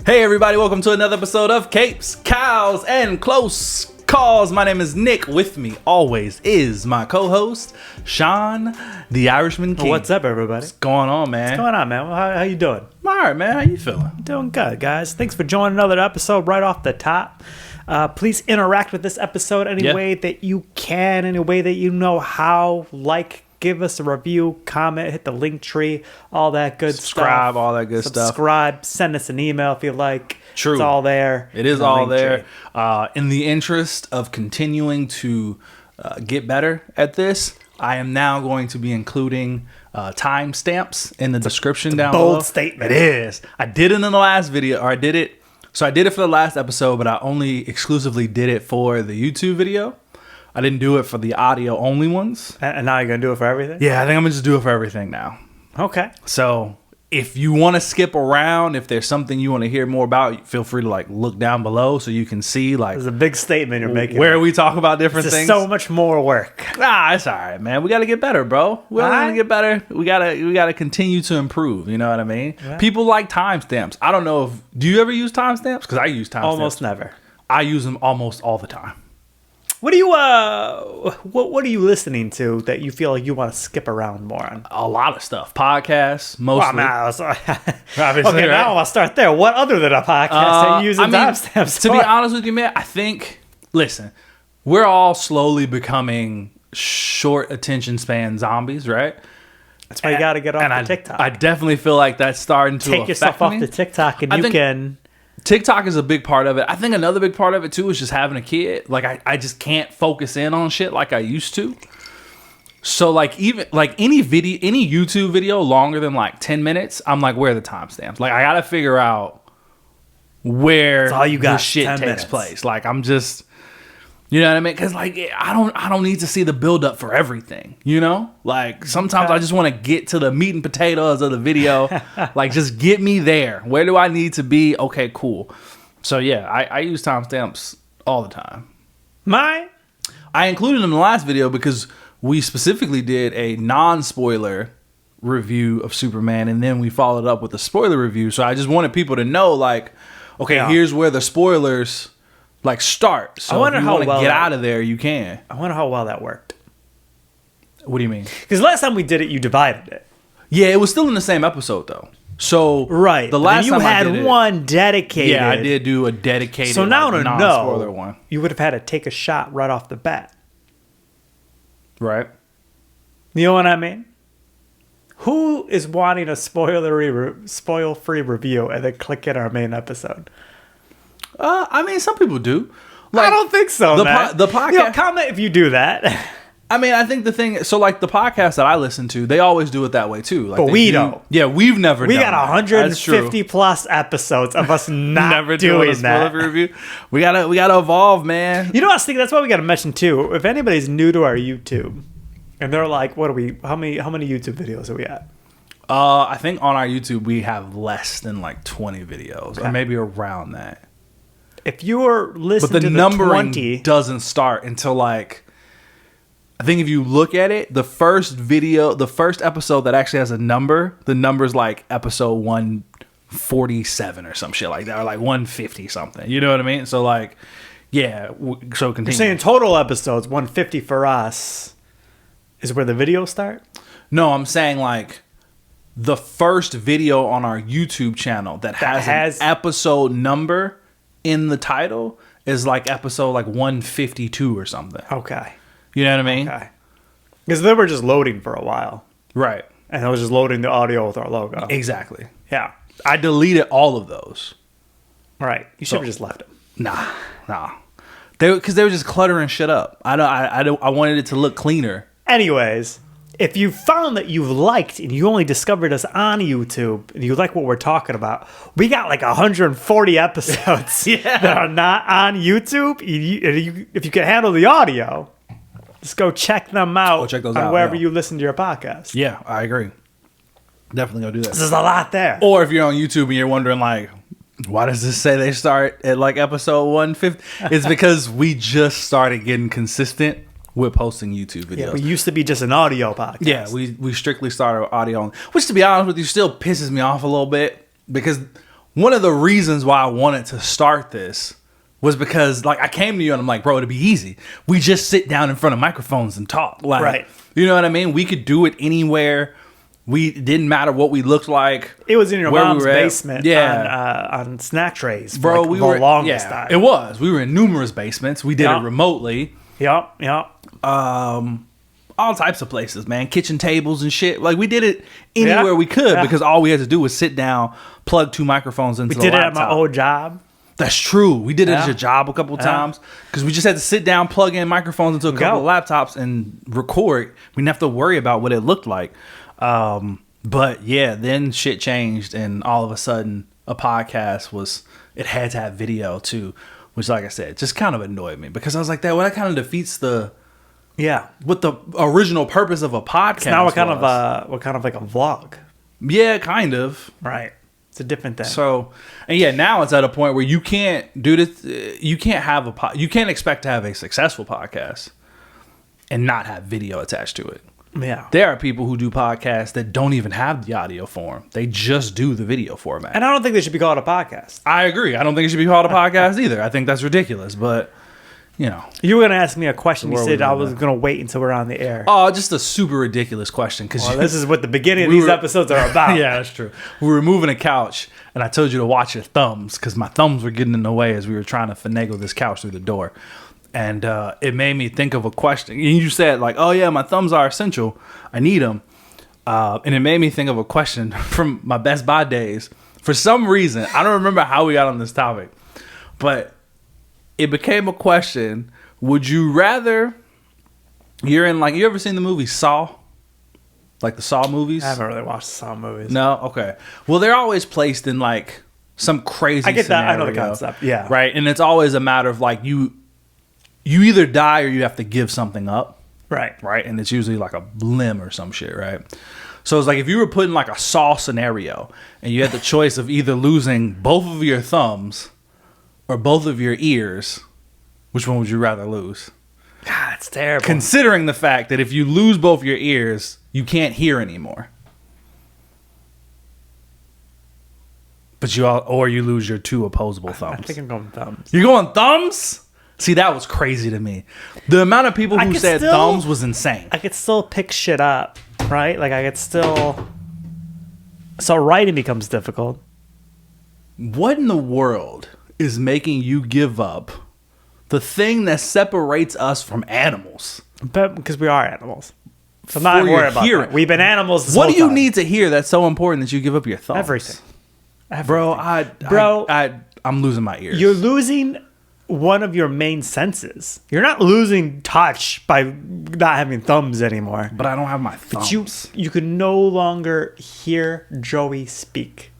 Hey everybody, welcome to another episode of Capes, Cows, and Close Calls. My name is Nick. With me always is my co-host, Sean, the Irishman King. What's up, everybody? What's going on, man? What's going on, man? How you doing? I'm all right, man. How you feeling? Doing good, guys. Thanks for joining another episode right off the top. Please interact with this episode any way that you can, any way that you know how. Give us a review, comment, hit the link tree, all that good stuff. Subscribe, all that good stuff. Subscribe, send us an email if you like. True. It's all there. It is all there. In the interest of continuing to get better at this, I am now going to be including timestamps in the description down below. Bold statement. It is. I did it in the last video, or I did it for the last episode, but I only exclusively did it for the YouTube video. I didn't do it for the audio only ones. And now you're going to do it for everything? Yeah, I think I'm going to just do it for everything now. Okay. So if you want to skip around, if there's something you want to hear more about, feel free to look down below so you can see There's a big statement you're making. Where we talk about different things. So much more work. It's all right, man. We got to get better, bro. We're going to get better. We got to continue to improve. You know what I mean? Yeah. People like timestamps. I don't know do you ever use timestamps? Because I use timestamps. Almost never. I use them almost all the time. What are you what are you listening to that you feel like you want to skip around more on? A lot of stuff. Podcasts, mostly. Obviously, okay, now I'll start there. What other than a podcast are you using timestamps to be honest with you, man, I think, listen, we're all slowly becoming short attention span zombies, right? That's why you got to get off the TikTok. I definitely feel like that's starting to take yourself off the TikTok and you can... TikTok is a big part of it. I think another big part of it too is just having a kid. I just can't focus in on shit like I used to. So even any YouTube video longer than 10 minutes, I'm like, where are the timestamps? I gotta figure out where all you got, this shit takes place. I'm just, you know what I mean? Because I don't need to see the build up for everything. You know, sometimes I just want to get to the meat and potatoes of the video. Just get me there. Where do I need to be? Okay, cool. So yeah, I use timestamps all the time. I included them in the last video because we specifically did a non-spoiler review of Superman, and then we followed up with a spoiler review. So I just wanted people to know, here's where the spoilers start. So I wonder if you want to get out of there, you can. I wonder how well that worked. What do you mean? Because last time we did it, you divided it. Yeah, it was still in the same episode though. So right, the last time I did one dedicated. Yeah, I did do a dedicated. So now to non-spoiler one. You would have had to take a shot right off the bat. Right. You know what I mean? Who is wanting a spoil-free review and then click in our main episode? Some people do. I don't think so, man. The podcast... comment if you do that. I think the thing... So, the podcast that I listen to, they always do it that way, too. But we don't. Yeah, we've never done that. We got 150-plus episodes of us not never doing that. Review. We gotta evolve, man. You know what I was thinking? That's why we got to mention, too. If anybody's new to our YouTube, and they're like, what are we... How many YouTube videos are we at? I think on our YouTube, we have less than, 20 videos. Okay. Or maybe around that. If you're listening to the numbering 20, doesn't start until I think if you look at it, the first episode that actually has a number, the number's episode 147 or some shit like that, or 150 something. You know what I mean? So yeah. So continue. You're saying total episodes 150 for us is where the videos start? No, I'm saying the first video on our YouTube channel that has an episode number in the title is episode 152 or something. Okay. You know what I mean? Okay. Because they were just loading for a while. Right. And I was just loading the audio with our logo. Exactly. Yeah. I deleted all of those. Right. You should have just left them. Nah. Because they were just cluttering shit up. I wanted it to look cleaner. Anyways, if you found that you've liked and you only discovered us on YouTube and you like what we're talking about, we got 140 episodes that are not on YouTube. If you can handle the audio, just go check them out wherever you listen to your podcast. Yeah, I agree. Definitely go do that. There's a lot there. Or if you're on YouTube and you're wondering why does this say they start at episode 150? It's because we just started getting consistent with posting YouTube videos. Yeah, we used to be just an audio podcast. Yeah, we strictly started audio, which to be honest with you still pisses me off a little bit because one of the reasons why I wanted to start this was because, like, I came to you and I'm like, bro, it'd be easy. We just sit down in front of microphones and talk. Like, Right. You know what I mean? We could do it anywhere. It didn't matter what we looked like. It was in your where we mom's were at. basement on snack trays for Bro, like we the were longest time. It was. We were in numerous basements. We did Yeah. it remotely. Yep. All types of places, man. Kitchen tables and shit. Like, we did it anywhere Yeah. we could Yeah. because all we had to do was sit down, plug 2 microphones into We the did it laptop. at my old job. That's true. We did it at Yeah. your job a couple Yeah. times because we just had to sit down, plug in microphones into a couple of laptops and record. We didn't have to worry about what it looked like. But yeah, then shit changed and all of a sudden a podcast it had to have video too, which, like I said, just kind of annoyed me because I was like, that kind of defeats what the original purpose of a podcast. Now what kind was. of like a vlog? Yeah, kind of. Right. It's a different thing. So, and yeah, now it's at a point where you can't do this. You can't have you can't expect to have a successful podcast and not have video attached to it. yeah. There are people who do podcasts that don't even have the audio form. They just do the video format. And I don't think they should be called a podcast. I agree. I don't think it should be called a podcast either. I think that's ridiculous, but you know. You were going to ask me a question. You Where said we I were was at. going to wait until we're on the air. Oh, just a super ridiculous question because Well, this is what the beginning of We these were- episodes are about. yeah, that's true. We were moving a couch, and I told you to watch your thumbs because my thumbs were getting in the way as we were trying to finagle this couch through the door. And it made me think of a question. And you said, like, oh, yeah, my thumbs are essential. I need them. And it made me think of a question from my Best Buy days. For some reason, I don't remember how we got on this topic, but it became a question. Would you rather, you ever seen the movie Saw? Like the Saw movies? I haven't really watched the Saw movies. No? Okay. Well, they're always placed in like some crazy I get that. I know the scenario, concept. Yeah. Right? And it's always a matter of like you either die or you have to give something up. Right. Right? And it's usually like a limb or some shit, right? So it's like if you were put in like a Saw scenario and you had the choice of either losing both of your thumbs or both of your ears, which one would you rather lose? God, it's terrible. Considering the fact that if you lose both your ears, you can't hear anymore. But you lose your 2 opposable I thumbs. think I'm going thumbs. You're going thumbs? See, that was crazy to me. The amount of people I who could said still- thumbs was insane. I could still pick shit up, right? Like I could still. So writing becomes difficult. What in the world is making you give up the thing that separates us from animals? But because we are animals. So I'm not For your worried about hearing. that. We've been animals this What do whole you time. need to hear that's so important that you give up your thumbs? Everything. Bro, Everything. I'm losing my ears. You're losing one of your main senses. You're not losing touch by not having thumbs anymore. But I don't have my thumbs. You can no longer hear Joey speak.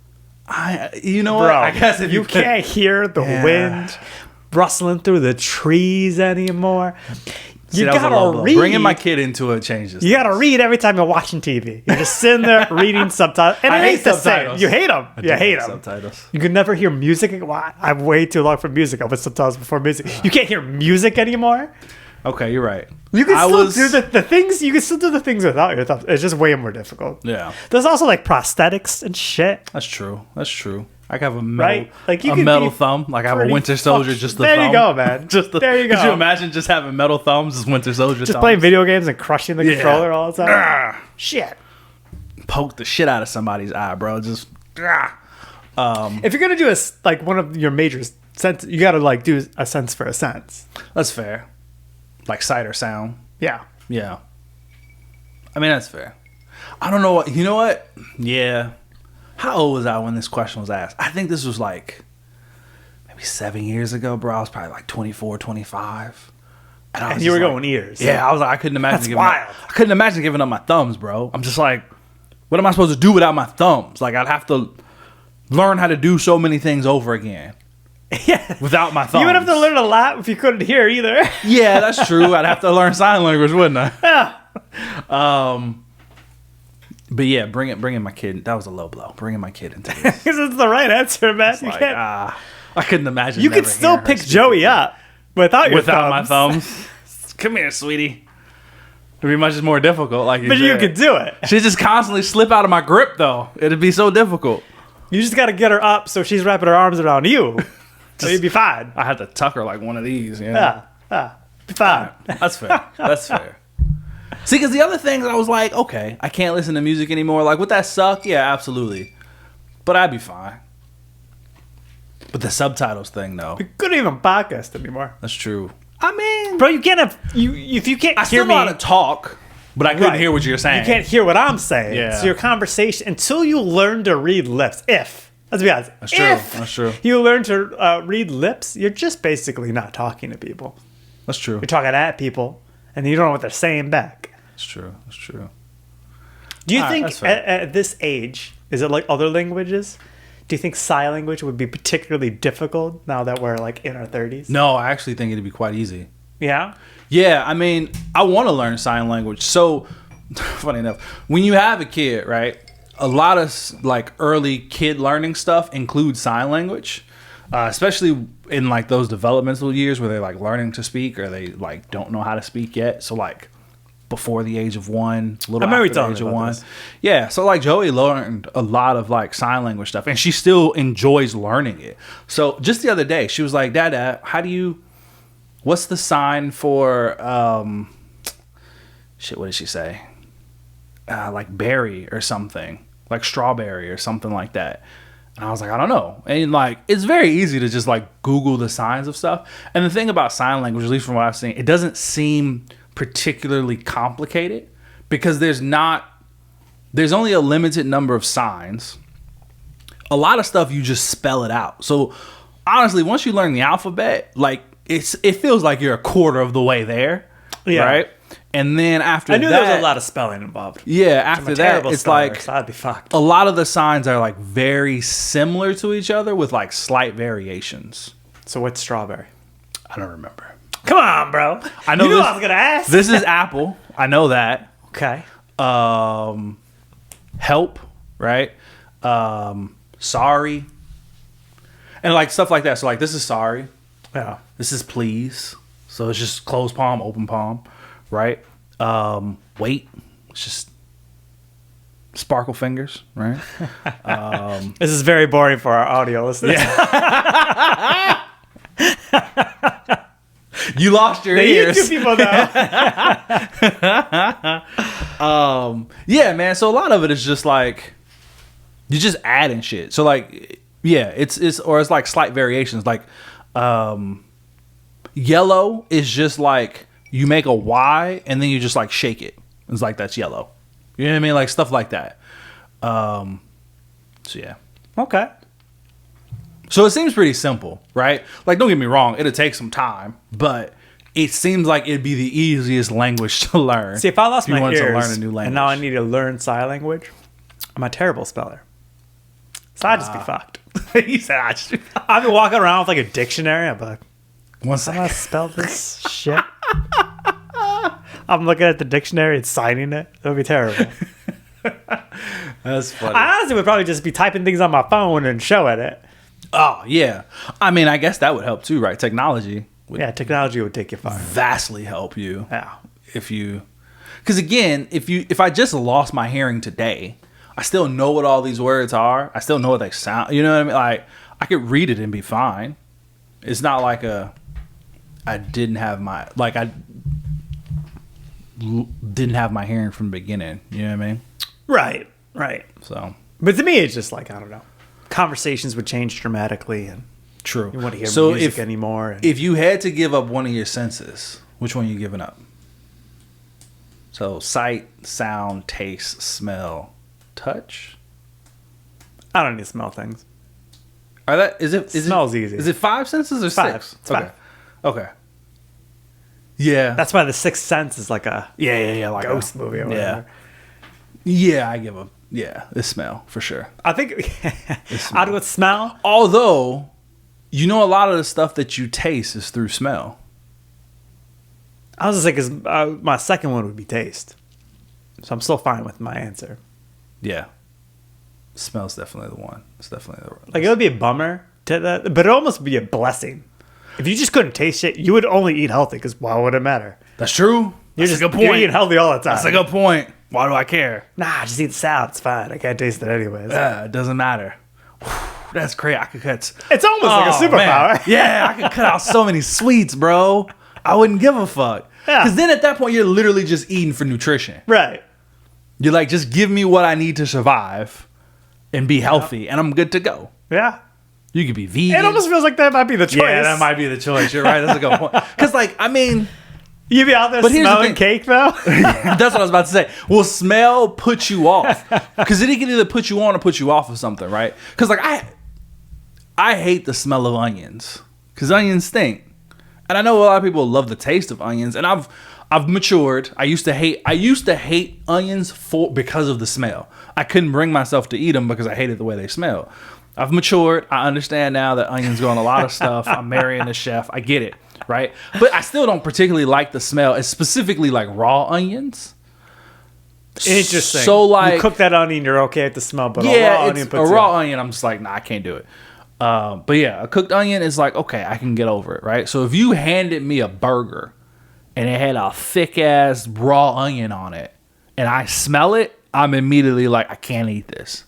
You know what? Bro, I guess if you could- can't hear the Yeah. wind rustling through the trees anymore. See, You that was a low gotta blow. read. Bringing my kid into it changes. You gotta read every time you're watching TV. You're just sitting there reading subtitles. And I it hate ain't the same. subtitles. You hate them. I You do hate like them. subtitles. You can never hear music. I'm way too long for music. I put subtitles before music. You can't hear music anymore. Okay, you're right. You can I still was- do the things. You can still do the things without your thumbs. It's just way more difficult. Yeah, There's also like prosthetics and shit. that's true. That's true. I have a metal, Right? Like, you a could metal be thumb. Like I have a pretty Winter Soldier, fucked. just the There thumb. you go, man. Just the, There you go. Could you imagine just having metal thumbs as Winter Soldier Just thumbs? playing video games and crushing the Yeah. controller all the time. Ah, Shit. poke the shit out of somebody's eye, bro. Just If you're gonna do like one of your major sense, you gotta like do a sense for a sense. that's fair. Like sight or sound. Yeah. Yeah. I mean, that's fair. I don't know what, you know what? Yeah. How old was I when this question was asked? I think this was like maybe 7 years ago, bro. I was probably like 24, 25. I And was you were just going ears. Yeah, I was like, I couldn't imagine That's giving wild. up. I couldn't imagine giving up my thumbs, bro. I'm just like, what am I supposed to do without my thumbs? Like, I'd have to learn how to do so many things over again Yeah. without my thumbs. You would have to learn a lot if you couldn't hear either. Yeah, that's true. I'd have to learn sign language, wouldn't I? Yeah. But yeah, bringing my kid. That was a low blow. Bringing my kid into this. Because it's the right answer, man. You Like, can't. I couldn't imagine. You could never still hearing her pick speak Joey again. up without your without my thumbs. thumbs. Come here, sweetie. It'd be much more difficult. Like, But you said. could do it. She'd just constantly slip out of my grip, though. It'd be so difficult. You just got to get her up so she's wrapping her arms around you. So you'd be fine. I had to tuck her like one of these. Yeah. Be fine. That's fair. That's fair. See, because the other things I was like, okay, I can't listen to music anymore. Like, would that suck? Yeah, absolutely. But I'd be fine. But the subtitles thing, though. We couldn't even podcast anymore. That's true. I mean, Bro, you can't have if you can't I hear still me. know how to talk, but I couldn't Right. hear what you're saying. You can't hear what I'm saying. Yeah. So your conversation until you learn to read lips. Let's be honest. That's true. If That's true. you learn to read lips, you're just basically not talking to people. That's true. You're talking at people, and you don't know what they're saying back. That's true. That's true. Do you All right, think that's fair. at this age, is it like other languages? Do you think sign language would be particularly difficult now that we're like in our 30s? No, I actually think it'd be quite easy. Yeah? Yeah, I mean, I want to learn sign language. So, funny enough, when you have a kid, right, a lot of like early kid learning stuff includes sign language, especially in like those developmental years where they're like learning to speak or they like don't know how to speak yet. So like before the age of 1, a little I remember after the telling age me of about 1. this. Yeah, so like Joey learned a lot of like sign language stuff, and she still enjoys learning it. So just the other day, she was like, "Dad, what's the sign for shit, what did she say? Like berry or something, like strawberry or something like that." And I was like, I don't know. And like, it's very easy to just like Google the signs of stuff. And the thing about sign language, at least from what I've seen, it doesn't seem particularly complicated because there's only a limited number of signs. A lot of stuff you just spell it out. So honestly, once you learn the alphabet, like it feels like you're a quarter of the way there. Yeah. Right. And then after I knew that, there was a lot of spelling involved. Yeah, I'm after a that, terrible it's speller, like so I'd be fucked. a lot of the signs are like very similar to each other with like slight variations. So what's strawberry? I don't remember. Come on, bro. I know you knew this, I was gonna ask. This is Apple. I know that. Okay. Help, right? Sorry. And like stuff like that. So like this is sorry. Yeah. This is please. So it's just closed palm, open palm, right? Wait. It's just sparkle fingers, right? This is very boring for our audio listeners. You lost your The ears. YouTube people know. Yeah, man. So a lot of it is just like you just adding shit. So like, yeah, it's like slight variations. Like, yellow is just like you make a Y and then you just like shake it. It's like that's yellow. You know what I mean? Like stuff like that. So yeah. Okay. So it seems pretty simple, right? Like, don't get me wrong, it'll take some time, but it seems like it'd be the easiest language to learn. See, if I lost you my wanted ears to learn a new language. and now I need to learn sign language, I'm a terrible speller. So I'd just be fucked. He said, I've been walking around with like a dictionary. I'm like, one how do I second. spell this shit? I'm looking at the dictionary and signing it. It would be terrible. That's funny. I honestly would probably just be typing things on my phone and showing it. Oh, yeah. I mean, I guess that would help too, right? Technology would Yeah, technology would take you far. vastly help you. Yeah. Because again, if I just lost my hearing today, I still know what all these words are. I still know what they sound. You know what I mean? Like, I could read it and be fine. It's not like I didn't have my hearing from the beginning. You know what I mean? Right. Right. So But to me, it's just like, I don't know. Conversations would change dramatically and true. you want to hear So music anymore. And if you had to give up one of your senses, which one are you giving up? So sight, sound, taste, smell, touch. I don't need to smell things. Smells easy. Is it 5 senses or 6? It's five. Okay. Yeah. That's why The Sixth Sense is like a yeah. Like ghost movie or whatever. Yeah, I give up. Yeah, the smell for sure. I think I'd go with smell. Although, you know, a lot of the stuff that you taste is through smell. I was just like, 'cause, my second one would be taste. So I'm still fine with my answer. Yeah. Smell's definitely the one. It's definitely the Like, it would be a bummer to that, but it'd almost be a blessing. If you just couldn't taste it, you would only eat healthy because why would it matter? That's true. You're That's just a good You're point. eating healthy all the time. That's a good point. Why do I care? Nah, just eat the salad. It's fine. I can't taste it anyways. It doesn't matter. That's crazy. I could cut. It's almost like a Oh, man. superpower. Yeah, I could cut out so many sweets, bro. I wouldn't give a fuck. Yeah. Because then at that point, you're literally just eating for nutrition. Right. You're like, just give me what I need to survive and be healthy, and I'm good to go. Yeah. You could be vegan. It almost feels like that might be the choice. Yeah, that might be the choice. You're right. That's a good point. Because, like, I mean, You be out there But here's the smelling thing. cake, though? that's what I was about to say. Will smell put you off? Because it can either put you on or put you off of something, right? Because, like, I hate the smell of onions because onions stink, and I know a lot of people love the taste of onions. And I've matured. I used to hate onions because of the smell. I couldn't bring myself to eat them because I hated the way they smell. I've matured. I understand now that onions go on a lot of stuff. I'm marrying a chef. I get it, right? But I still don't particularly like the smell. It's specifically like raw onions. Interesting. So, like, you cook that onion, you're okay with the smell, but yeah, a raw it's onion a puts you raw off. onion. I'm just like, nah, I can't do it. But yeah, a cooked onion is like, okay, I can get over it, right? So if you handed me a burger and it had a thick ass raw onion on it, and I smell it, I'm immediately like, I can't eat this.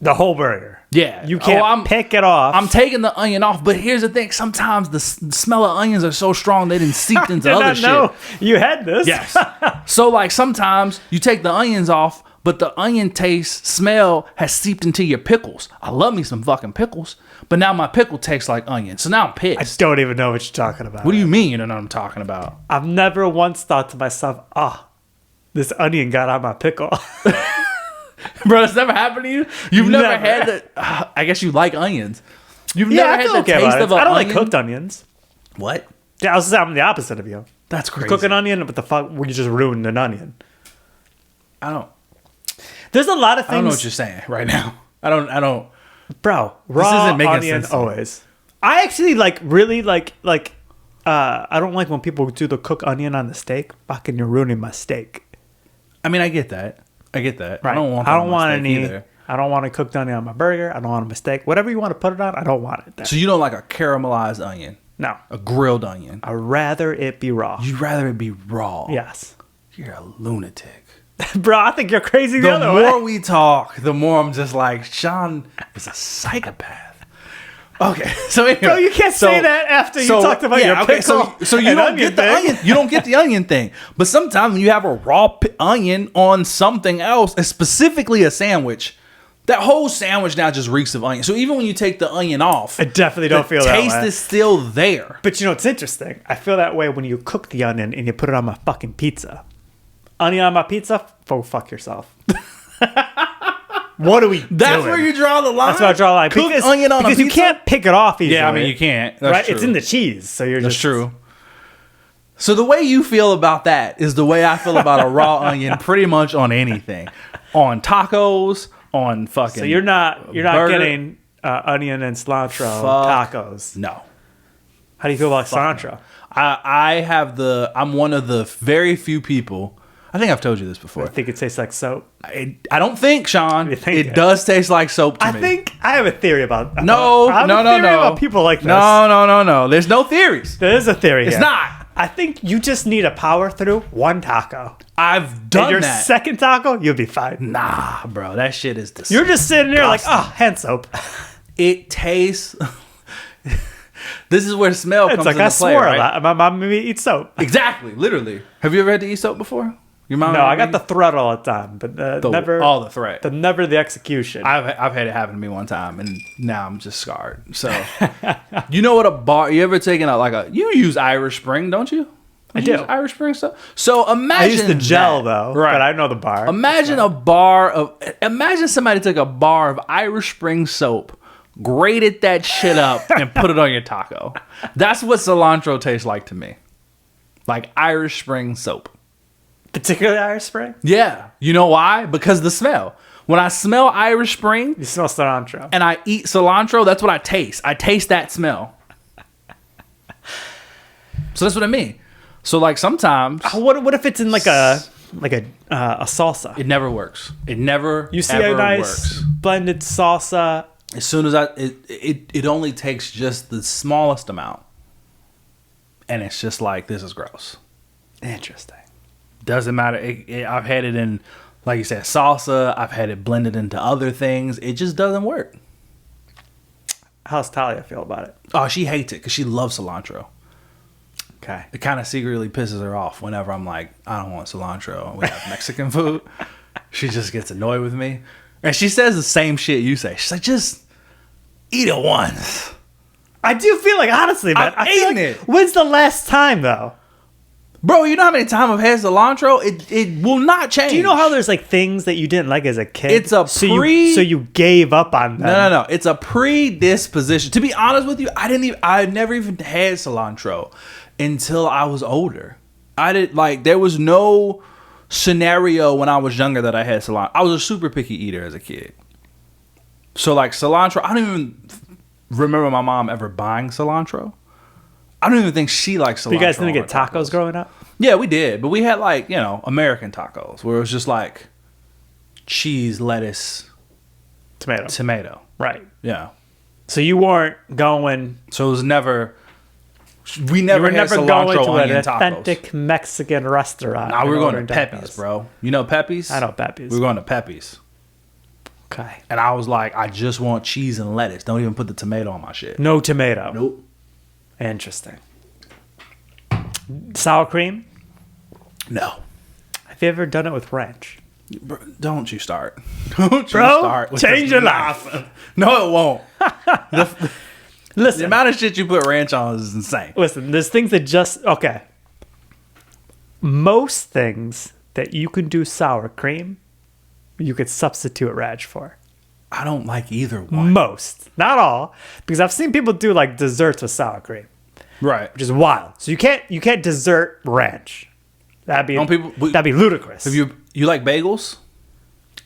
The whole burger. Yeah, You can't pick it off. I'm taking the onion off, but here's the thing: sometimes the smell of onions are so strong they didn't seep into Did other not shit. know you had this. Yes. So like sometimes you take the onions off, but the onion taste smell has seeped into your pickles. I love me some fucking pickles, but now my pickle tastes like onion. So now I'm I pissed. don't even know what you're talking about. What do you mean you don't know what I'm talking about? I've never once thought to myself, this onion got on my pickle. Bro, that's never happened to you? You've never Never. had the I guess you like onions. You've Yeah, never I had feel the okay taste about it. of an I don't onion? like cooked onions. What? Yeah, I was saying I'm the opposite of you. That's crazy. Cook an onion, but the fuck, we just ruined an onion. I don't There's a lot of I don't know what things, you're saying right now. I don't bro. Raw isn't making onion sense to me. always. I actually really like. I don't like when people do the cook onion on the steak. Fucking, you're ruining my steak. I mean I get that. I get that. Right. I don't want I that don't on my want steak any. either. I don't want a cooked onion on my burger. I don't want a mistake. Whatever you want to put it on, I don't want it there. So you don't like a caramelized onion, No, a grilled onion. I'd rather it be raw. You'd rather it be raw. Yes, You're a lunatic. bro. I think you're crazy the The other more way. we talk, the more I'm just like, Sean is a psychopath. Okay, so anyway, Bro, you can't say that after you talked about your pickle So you and don't onion get the thing. onion. You don't get the onion thing. But sometimes when you have a raw onion on something else, and specifically a sandwich, that whole sandwich now just reeks of onion. So even when you take the onion off, I definitely don't feel the that taste way. is still there. But you know, it's interesting. I feel that way when you cook the onion and you put it on my fucking pizza. Onion on my pizza? Go fuck yourself. What are we That's doing? where you draw the line. That's where I draw the line. Cooked onion on a because you pizza? can't pick it off easily. Yeah, I mean you can't. That's right? true. It's in the cheese, so you're That's just true. So the way you feel about that is the way I feel about a raw onion pretty much on anything. On tacos, on fucking... So you're not burger. getting onion and cilantro Fuck. tacos. No. How do you feel about cilantro? I'm one of the very few people... I think I've told you this I before. think it tastes like soap. I don't think, Sean. You think it it? does taste like soap to I me. think I have a theory about No, I have no, a no, theory no. about people like this. No. There's no theories. There is a theory. It's here. not. I think you just need to power through one taco. I've And done your that. second taco, you'll be fine. Nah, bro. That shit is disgusting. You're just sitting there like, Disgusting. hand soap. It tastes... This is where smell It's comes like into I play, swore right? a lot. My mom made me eat soap. Exactly, literally. Have you ever had to eat soap before? Your mom? No, ever I got made the threat all the time, but never the threat. never the execution. I've had it happen to me one time, and now I'm just scarred. So, you know what a bar? You ever taken you use Irish Spring, don't you? I You do. use Irish Spring stuff. So imagine I use the gel that, though, right? but I know the bar. Imagine imagine somebody took a bar of Irish Spring soap, grated that shit up, and put it on your taco. That's what cilantro tastes like to me. Like Irish Spring soap. Particularly Irish Spring. Yeah. You know why? Because the smell. When I smell Irish Spring You smell cilantro. and I eat cilantro, that's what I taste. I taste that smell. So that's what I mean. So like sometimes What if it's in like a salsa? it never works. It never You see ever a nice works. blended salsa. As soon as it only takes just the smallest amount. And it's just like, this is gross. Interesting. Doesn't matter. I've had it in, like you said, salsa. I've had it blended into other things. It just doesn't work. How's Talia feel about it? Oh, she hates it because she loves cilantro. Okay. It kind of secretly pisses her off whenever I'm like, I don't want cilantro and we have Mexican food. She just gets annoyed with me. And she says the same shit you say. She's like, just eat it once. I do feel like, honestly, man, I'm I feel eating like, it. when's the last time, though? Bro, you know how many times I've had cilantro? It will not change. Do you know how there's like things that you didn't like as a kid? It's a so pre- you gave up on them. No. It's a predisposition. To be honest with you, I never even had cilantro until I was older. There was no scenario when I was younger that I had cilantro. I was a super picky eater as a kid. So like cilantro, I don't even remember my mom ever buying cilantro. I don't even think she likes cilantro. But you guys didn't on get her tacos growing up? Yeah, we did. But we had like, American tacos where it was just like cheese, lettuce, tomato. Right. Yeah. So you weren't going... So it was never... We You never were had never cilantro going to an onion tacos. authentic Mexican restaurant. Nah, we were and going to ordering Pepe's, tacos. bro. You know Pepe's? I know Pepe's. We were going to Pepe's. Okay. And I was like, I just want cheese and lettuce. Don't even put the tomato on my shit. No tomato. Nope. Interesting. Sour cream? No. Have you ever done it with ranch? Bro, don't you start. Don't you Bro, start. with change this your life. nonsense. No, it won't. The Listen, amount of shit you put ranch on is insane. listen, there's things that just... Okay. Most things that you can do sour cream, you could substitute ranch for. I don't like either one. Most. Not all. Because I've seen people do like desserts with sour cream, Right. which is wild. So you can't dessert ranch. That'd be ludicrous. Have you like bagels?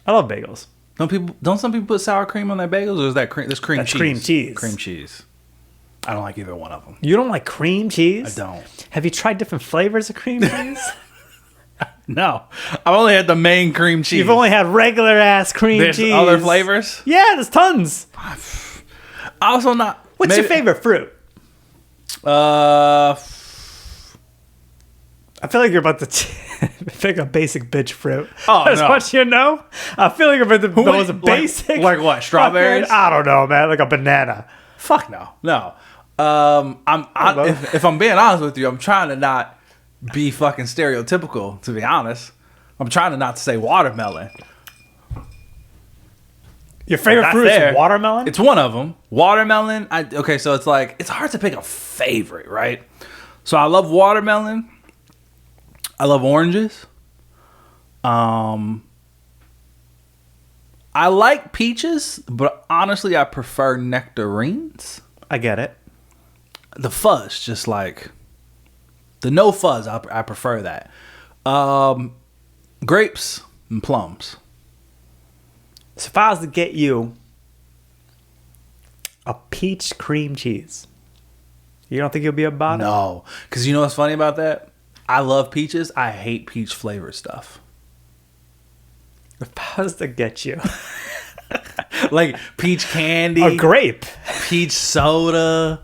I love bagels. Don't some people put sour cream on their bagels, or is that cream? That's cream That's cheese. cream cheese. Cream cheese. I don't like either one of them. You don't like cream cheese? I don't. Have you tried different flavors of cream cheese? No, I've only had the main cream cheese. You've only had regular ass cream There's cheese. other flavors. Yeah, there's tons. Also, not. What's your favorite fruit? Uh, I feel like you're about to pick a basic bitch fruit. Oh, That's no. what you know. I feel like you're about to go as a basic. like what, strawberries? fucking- I don't know, man. Like a banana. fuck no. If I'm being honest with you, I'm trying to not be fucking stereotypical. To be honest, I'm trying to not to say watermelon. Your favorite That's fruit there. is watermelon? It's one of them. Watermelon. So it's like it's hard to pick a favorite, right? So I love watermelon. I love oranges. I like peaches, but honestly, I prefer nectarines. I get it. The fuzz, just like the no fuzz, I prefer that. Grapes and plums. So if I was to get you a peach cream cheese, you don't think you'll be about it? No, because you know what's funny about that? I love peaches. I hate peach flavored stuff. If I was to get you Like peach candy, a grape, peach soda,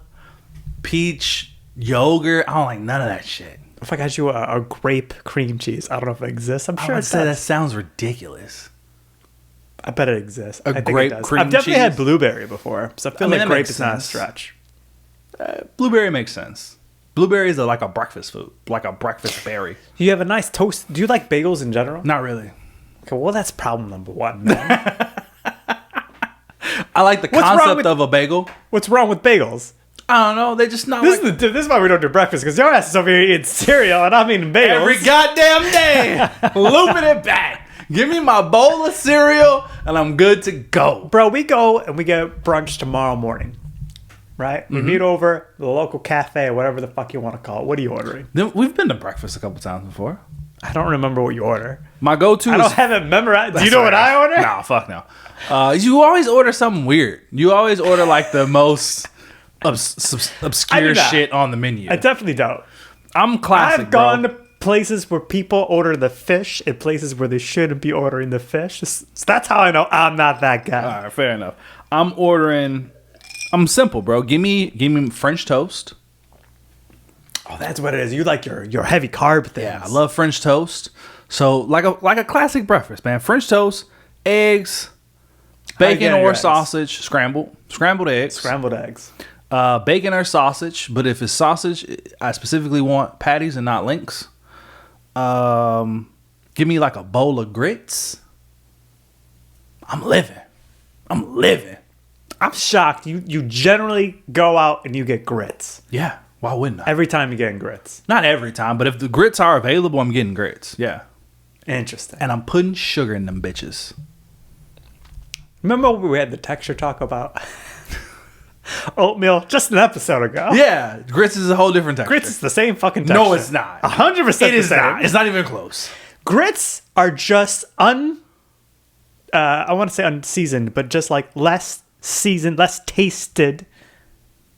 peach yogurt. I don't like none of that shit. if I got you a grape cream cheese, I don't know if it exists. I'm I sure would it say that does. sounds ridiculous. I bet it exists. A I think grape it does. cream I've definitely had cheese? blueberry before, so I feel mean, like that grape makes is not a sense. stretch. Blueberry makes sense. Blueberries are like a breakfast food, like a breakfast berry. You have a nice toast. Do you like bagels in general? Not really. Okay, well, that's problem number one. Man. I like the What's wrong concept with- of a bagel. What's wrong with bagels? I don't know. They just not This, like this is why we don't do breakfast, because your ass is over here eating cereal, and I'm eating bagels. every goddamn day. Looping it back. Give me my bowl of cereal, and I'm good to go. Bro, we go and we get brunch tomorrow morning, right? We meet over the local cafe or whatever the fuck you want to call it. What are you ordering? Then we've been to breakfast a couple times before. I don't remember what you order. My go-to I is don't have it memorized. Do you know what I order? Nah, fuck no. You always order something weird. You always order like the most obscure not. shit on the menu. I definitely don't. I'm classic, I've gone bro. to places where people order the fish and places where they shouldn't be ordering the fish. So that's how I know I'm not that guy. All right, fair enough. I'm simple, bro. Give me French toast. Oh, that's what it is. You like your heavy carb things. Yeah, I love French toast. So like a classic breakfast, man. French toast, eggs, How you bacon getting your or eggs? sausage, scrambled. scrambled eggs, Scrambled eggs. bacon or sausage. But if it's sausage, I specifically want patties and not links. Give me like a bowl of grits. I'm living. I'm shocked. You generally go out and you get grits. Yeah. Why wouldn't I? Every time you're getting grits. Not every time, but if the grits are available, I'm getting grits. Yeah. Interesting. And I'm putting sugar in them bitches. Remember when we had the texture talk about oatmeal just an episode ago? Yeah. Grits is a whole different texture. Grits is the same fucking texture. No, it's not. 100% It is the same. not. It's not even close. Grits are just I want to say unseasoned, but just like less seasoned, less tasted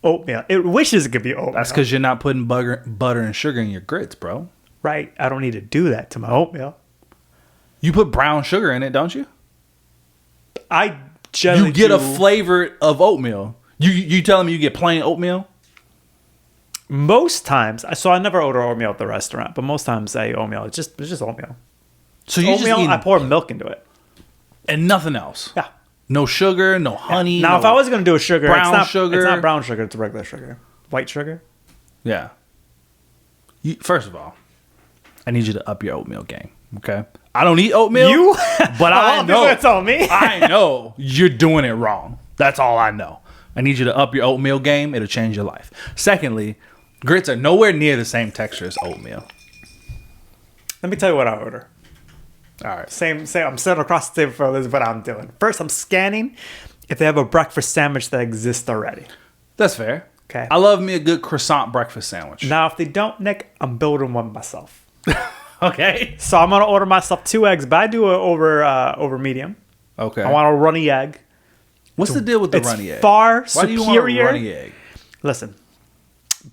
oatmeal. It wishes it could be oatmeal. That's because you're not putting butter and sugar in your grits, bro. Right. I don't need to do that to my oatmeal. You put brown sugar in it, don't you? I generally You get a do- flavor of oatmeal. You telling me you get plain oatmeal? Most times, so I never order oatmeal at the restaurant, but most times I eat oatmeal. It's just oatmeal. So you just Oatmeal, eat I pour milk into it. and nothing else. Yeah. No sugar, no honey. Now, no, if I was going to do a sugar, brown it's not sugar. It's not brown sugar. It's regular sugar. White sugar. Yeah. First of all, I need you to up your oatmeal game. Okay. I don't eat oatmeal. You? But A lot I of people know. have told me. I know you're doing it wrong. That's all I know. I need you to up your oatmeal game. It'll change your life. Secondly, grits are nowhere near the same texture as oatmeal. Let me tell you what I order. All right. Same. I'm sitting across the table for this is what I'm doing. First, I'm scanning if they have a breakfast sandwich that exists already. That's fair. Okay. I love me a good croissant breakfast sandwich. Now, if they don't, Nick, I'm building one myself. Okay. So I'm gonna order myself 2 eggs, but I do it over medium. Okay. I want a runny egg. What's the deal with the It's runny egg? far Why do you want a superior. runny egg? Listen,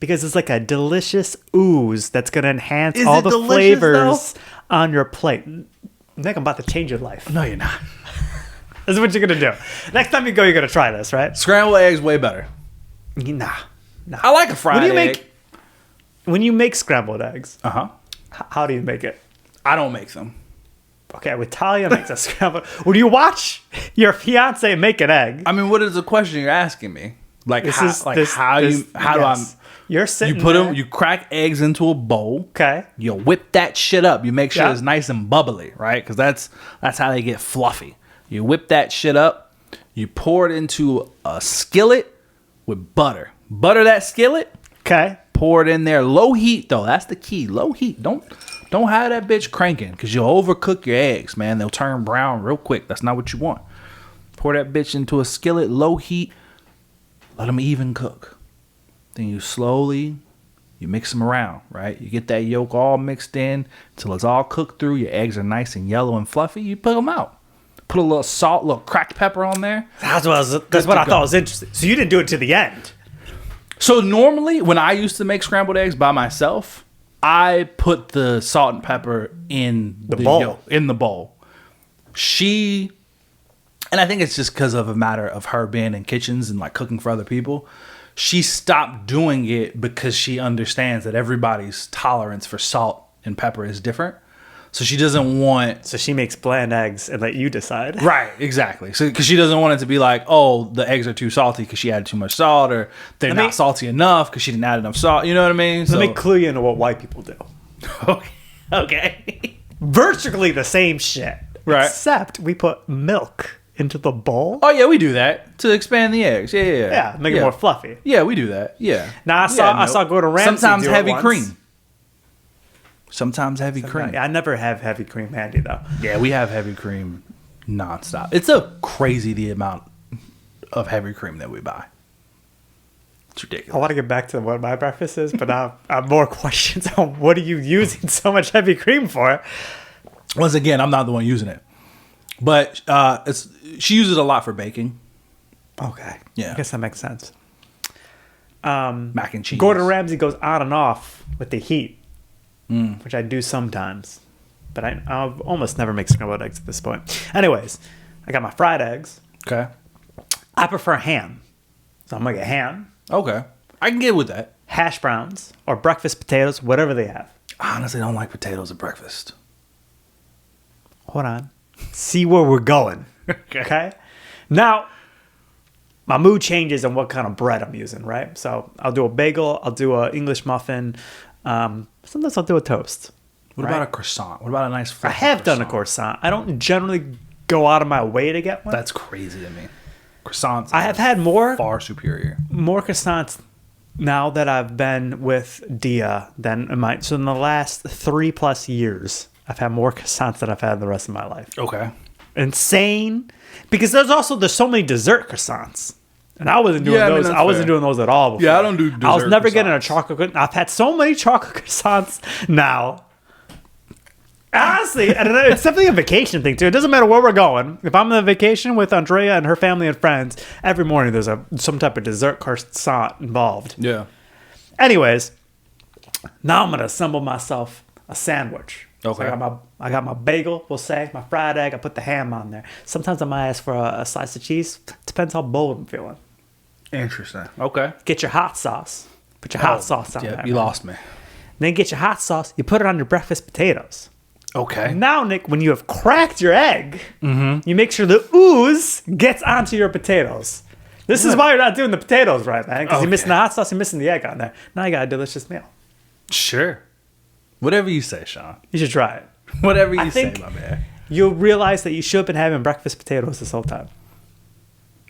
because it's like a delicious ooze that's gonna enhance Is all it the delicious, flavors on your plate. Nick, I'm about to change your life. No, you're not. This is what you're gonna do. Next time you go, you're gonna try this, right? Scrambled eggs way better. Nah. I like a fried When do you egg. when you make scrambled eggs, Uh-huh. how do you make it? I don't make them. Okay, with Talia makes a scrambled. When you watch your fiance make an egg, I mean, what is the question you're asking me? Like, this how, is like this, how this, you how yes. You're do sitting. I? You put there. them. You crack eggs into a bowl. Okay. You whip that shit up. You make sure Yeah. it's nice and bubbly, right? Because that's how they get fluffy. You whip that shit up. You pour it into a skillet with butter. Butter that skillet. Okay. Pour it in there. Low heat though. That's the key. Low heat. Don't have that bitch cranking because you'll overcook your eggs, man. They'll turn brown real quick. That's not what you want. Pour that bitch into a skillet, low heat. Let them even cook. Then you mix them around, right? You get that yolk all mixed in till it's all cooked through. Your eggs are nice and yellow and fluffy. You put them out. Put a little salt, a little cracked pepper on there. That's what I thought was interesting. So you didn't do it to the end. So normally when I used to make scrambled eggs by myself, I put the salt and pepper in the bowl. yolk, in the bowl. And I think it's just because of a matter of her being in kitchens and like cooking for other people. She stopped doing it because she understands that everybody's tolerance for salt and pepper is different. So she doesn't want. So she makes bland eggs and let you decide. Right, exactly. So because she doesn't want it to be like, oh, the eggs are too salty because she added too much salt, or they're Let me- not salty enough because she didn't add enough salt. You know what I mean? Let me clue you into what white people do. Okay. Virtually the same shit. Right. Except we put milk into the bowl. Oh yeah, we do that to expand the eggs. Yeah. Yeah, make it more fluffy. Yeah, we do that. Yeah. Now, I saw Gordon Ramsay Sometimes do it heavy once. cream. Sometimes heavy cream. Yeah, I never have heavy cream handy though. Yeah, we have heavy cream nonstop. It's a crazy the amount of heavy cream that we buy. It's I ridiculous. want to get back to what my breakfast is, but now I have more questions on what are you using so much heavy cream for? Once again, I'm not the one using it, but she uses it a lot for baking. Okay. Yeah. I guess that makes sense. Mac and cheese. Gordon Ramsay goes on and off with the heat, which I do sometimes, but I'll almost never make scrambled eggs at this point. Anyways, I got my fried eggs. Okay. I prefer ham, so I'm gonna get ham, Okay. I can get with that. hash browns, or breakfast potatoes, whatever they have. I honestly don't like potatoes at breakfast. Hold on. See where we're going. Okay. Now, my mood changes on what kind of bread I'm using, right? So I'll do a bagel, I'll do a English muffin, sometimes I'll do a toast. What about a croissant? What about a nice I have done a croissant. I don't generally go out of my way to get one. That's crazy to me. Croissants. I have had more superior. More croissants now that I've been with Dia than so in the last 3+ years, I've had more croissants than I've had the rest of my life. Okay. Insane. Because there's so many dessert croissants. And I wasn't doing those. I wasn't doing those at all before. Yeah, I don't do dessert I was never croissants. getting a chocolate. I've had so many chocolate croissants now. Honestly, and it's definitely a vacation thing too. It doesn't matter where we're going. If I'm on a vacation with Andrea and her family and friends, every morning there's some type of dessert croissant involved. Yeah. Anyways, now I'm gonna assemble myself a sandwich. Okay. So I got my bagel, we'll say, my fried egg. I put the ham on there. Sometimes I might ask for a slice of cheese. Depends how bold I'm feeling. Interesting. Okay. Get your hot sauce. Put your hot sauce on Yeah, there. you man. lost me. Then get your hot sauce. You put it on your breakfast potatoes. Okay. Now, Nick, when you have cracked your egg, you make sure the ooze gets onto your potatoes. This is why you're not doing the potatoes right, man. Because you're missing the hot sauce, you're missing the egg on there. Now you got a delicious meal. Sure. Whatever you say, Sean. You should try it. Whatever you say, think- my man. You'll realize that you should have been having breakfast potatoes this whole time.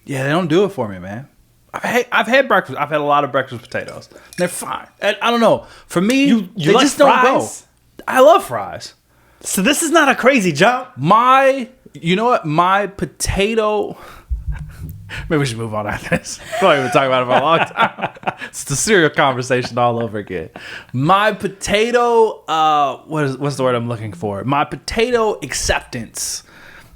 Yeah, they don't do it for me, man. I've had breakfast. I've had a lot of breakfast potatoes. They're fine. I don't know. For me, You they like just don't go. fries? I love fries. So this is not a crazy jump. You know what? My potato. Maybe we should move on after this. We've probably been talking about it for a long time. It's the cereal conversation all over again. My potato, what's the word I'm looking for? My potato acceptance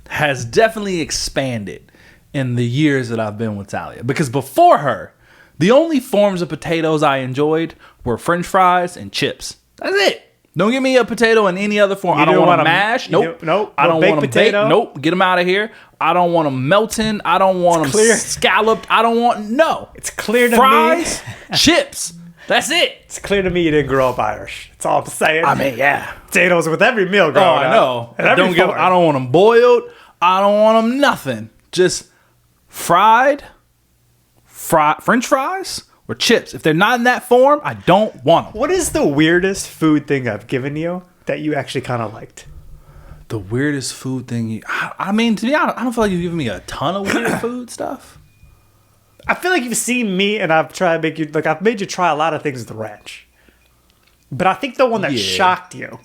has definitely expanded in the years that I've been with Talia. Because before her, the only forms of potatoes I enjoyed were French fries and chips. That's it. Don't give me a potato in any other form. I don't want them mashed. Nope. Nope. I don't baked want them potato. baked. Nope. Get them out of here. I don't want them melting. I don't want them clear. scalloped. I don't want no. It's clear to Fries, me. chips. That's it. It's clear to me you didn't grow up Irish. That's all I'm saying. I mean, yeah. Potatoes with every meal growing Oh, I up. know. And every form. I don't want them boiled. I don't want them nothing. Just fried French fries or chips. If they're not in that form, I don't want them. What is the weirdest food thing I've given you that you actually kind of liked? The weirdest food thing. I mean, to be honest, I don't feel like you've given me a ton of weird food stuff. I feel like you've seen me and I've tried to make you, like, I've made you try a lot of things with ranch. But I think the one that Yeah. shocked you,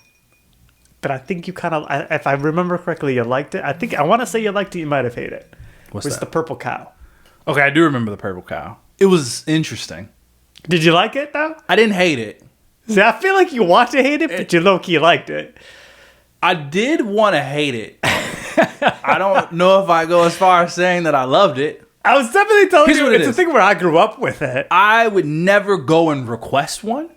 but I think you kind of, if I remember correctly, you liked it. I want to say you liked it, you might have hated it. What's was that? the purple cow. Okay, I do remember the purple cow. It was interesting. Did you like it, though? I didn't hate it. See, I feel like you want to hate it, but you low-key liked it. I did want to hate it. I don't know if I go as far as saying that I loved it. I was definitely telling Here's you, what it it's a is. thing where I grew up with it. I would never go and request one.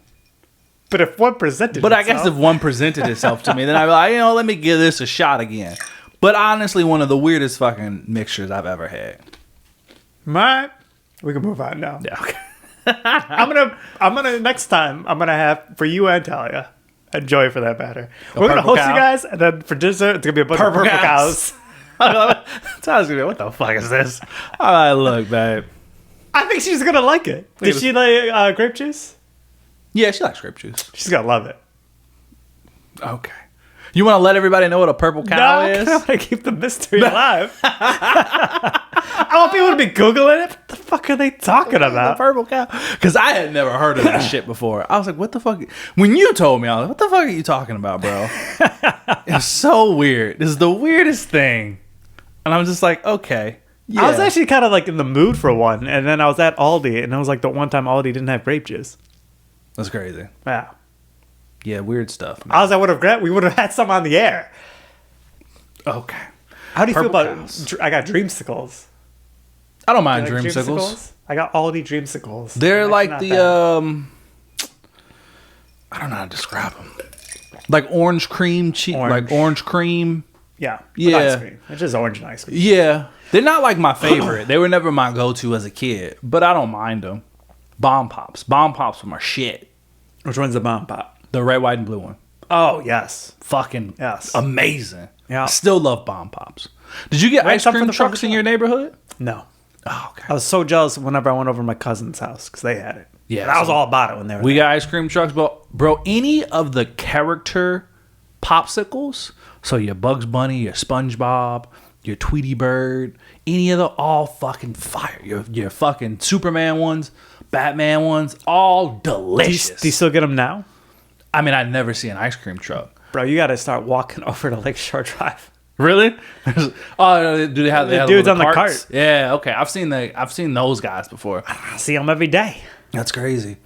But if one presented But I itself, guess if one presented itself to me, then I'd be like, let me give this a shot again. But honestly, one of the weirdest fucking mixtures I've ever had. Alright, we can move on now. Yeah, okay. I'm gonna next time I'm gonna have for you and Talia and Joy for that matter. We're gonna purple host cow? you guys, and then for dessert it's gonna be a bunch Purple of purple cows. cows. So I was gonna be, what the fuck is this? All right, look, babe. I think she's gonna like it. Did at she like grape juice? Yeah, she likes grape juice. She's gonna love it. Okay. You want to let everybody know what a purple cow No, is? I want to keep the mystery alive. I want people to be googling it. What the fuck are they talking The about? purple cow? Because I had never heard of that shit before. I was like, what the fuck? When you told me, I was like, what the fuck are you talking about, bro? It's so weird. This is the weirdest thing. And I'm just like, okay. Yeah. I was actually kind of like in the mood for one, and then I was at Aldi, and it was like the one time Aldi didn't have grape juice. That's crazy. Yeah. Yeah, weird stuff, man. I was like, we would have had some on the air. Okay. How do you Purple feel about? cows. I got dreamsicles. I don't mind You like dreamsicles. I got Aldi dreamsicles. They're Actually like not the bad. I don't know how to describe them. Like orange cream cheese, like orange cream. yeah, yeah. Ice cream. It's just orange and ice cream. Yeah, they're not like my favorite. They were never my go-to as a kid, but I don't mind them. Bomb pops were my shit. Which one's the bomb pop? The red, white, and blue one. Oh yes, Fucking Yes. amazing. Yeah. I still love bomb pops. Did you get Wait, ice some for cream the trucks in Fourth of your neighborhood? no. Oh, okay. I was so jealous whenever I went over to my cousin's house because they had it. Yeah, And I was so- all about it when they were We there. got ice cream trucks, but bro, any of the character popsicles, so your Bugs Bunny, your SpongeBob, your Tweety Bird, any of the all fucking fire. Your fucking Superman ones, Batman ones, all delicious. Do you still get them now? I mean, I never see an ice cream truck. Bro, you got to start walking over to Lakeshore Drive. Really? Oh, do they have The the dudes on the carts? cart. Yeah, okay. I've seen those guys before. I see them every day. That's crazy.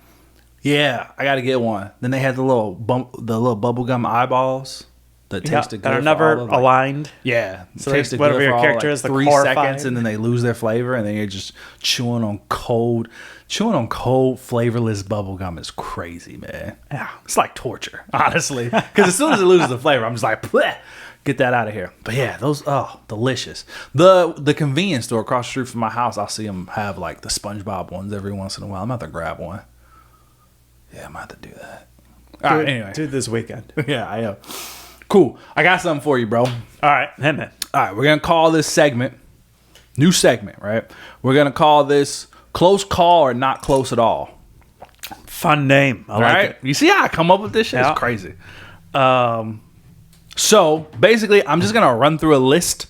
Yeah, I got to get one. Then they had the little bubblegum eyeballs that Yeah, tasted good. that are for never all of, like- aligned. Yeah, So tasted whatever good your for all, character like, is, the 3 core seconds, five. and then they lose their flavor, and then you're just chewing on cold, flavorless bubblegum is crazy, man. Yeah. It's like torture, honestly. Because as soon as it loses the flavor, I'm just like, bleh, get that out of here. But yeah, those, delicious. The convenience store across the street from my house, I'll see them have like the SpongeBob ones every once in a while. I'm about to grab one. Yeah, I'm about to do that. All right, anyway. Do it this weekend. Yeah, I am. Cool. I got something for you, bro. All right, hit me. All right, we're going to call this segment, new segment, right? We're going to call this Close Call or Not Close at All. Fun name. I like it. You see how I come up with this shit? Yeah. It's crazy. So basically, I'm just going to run through a list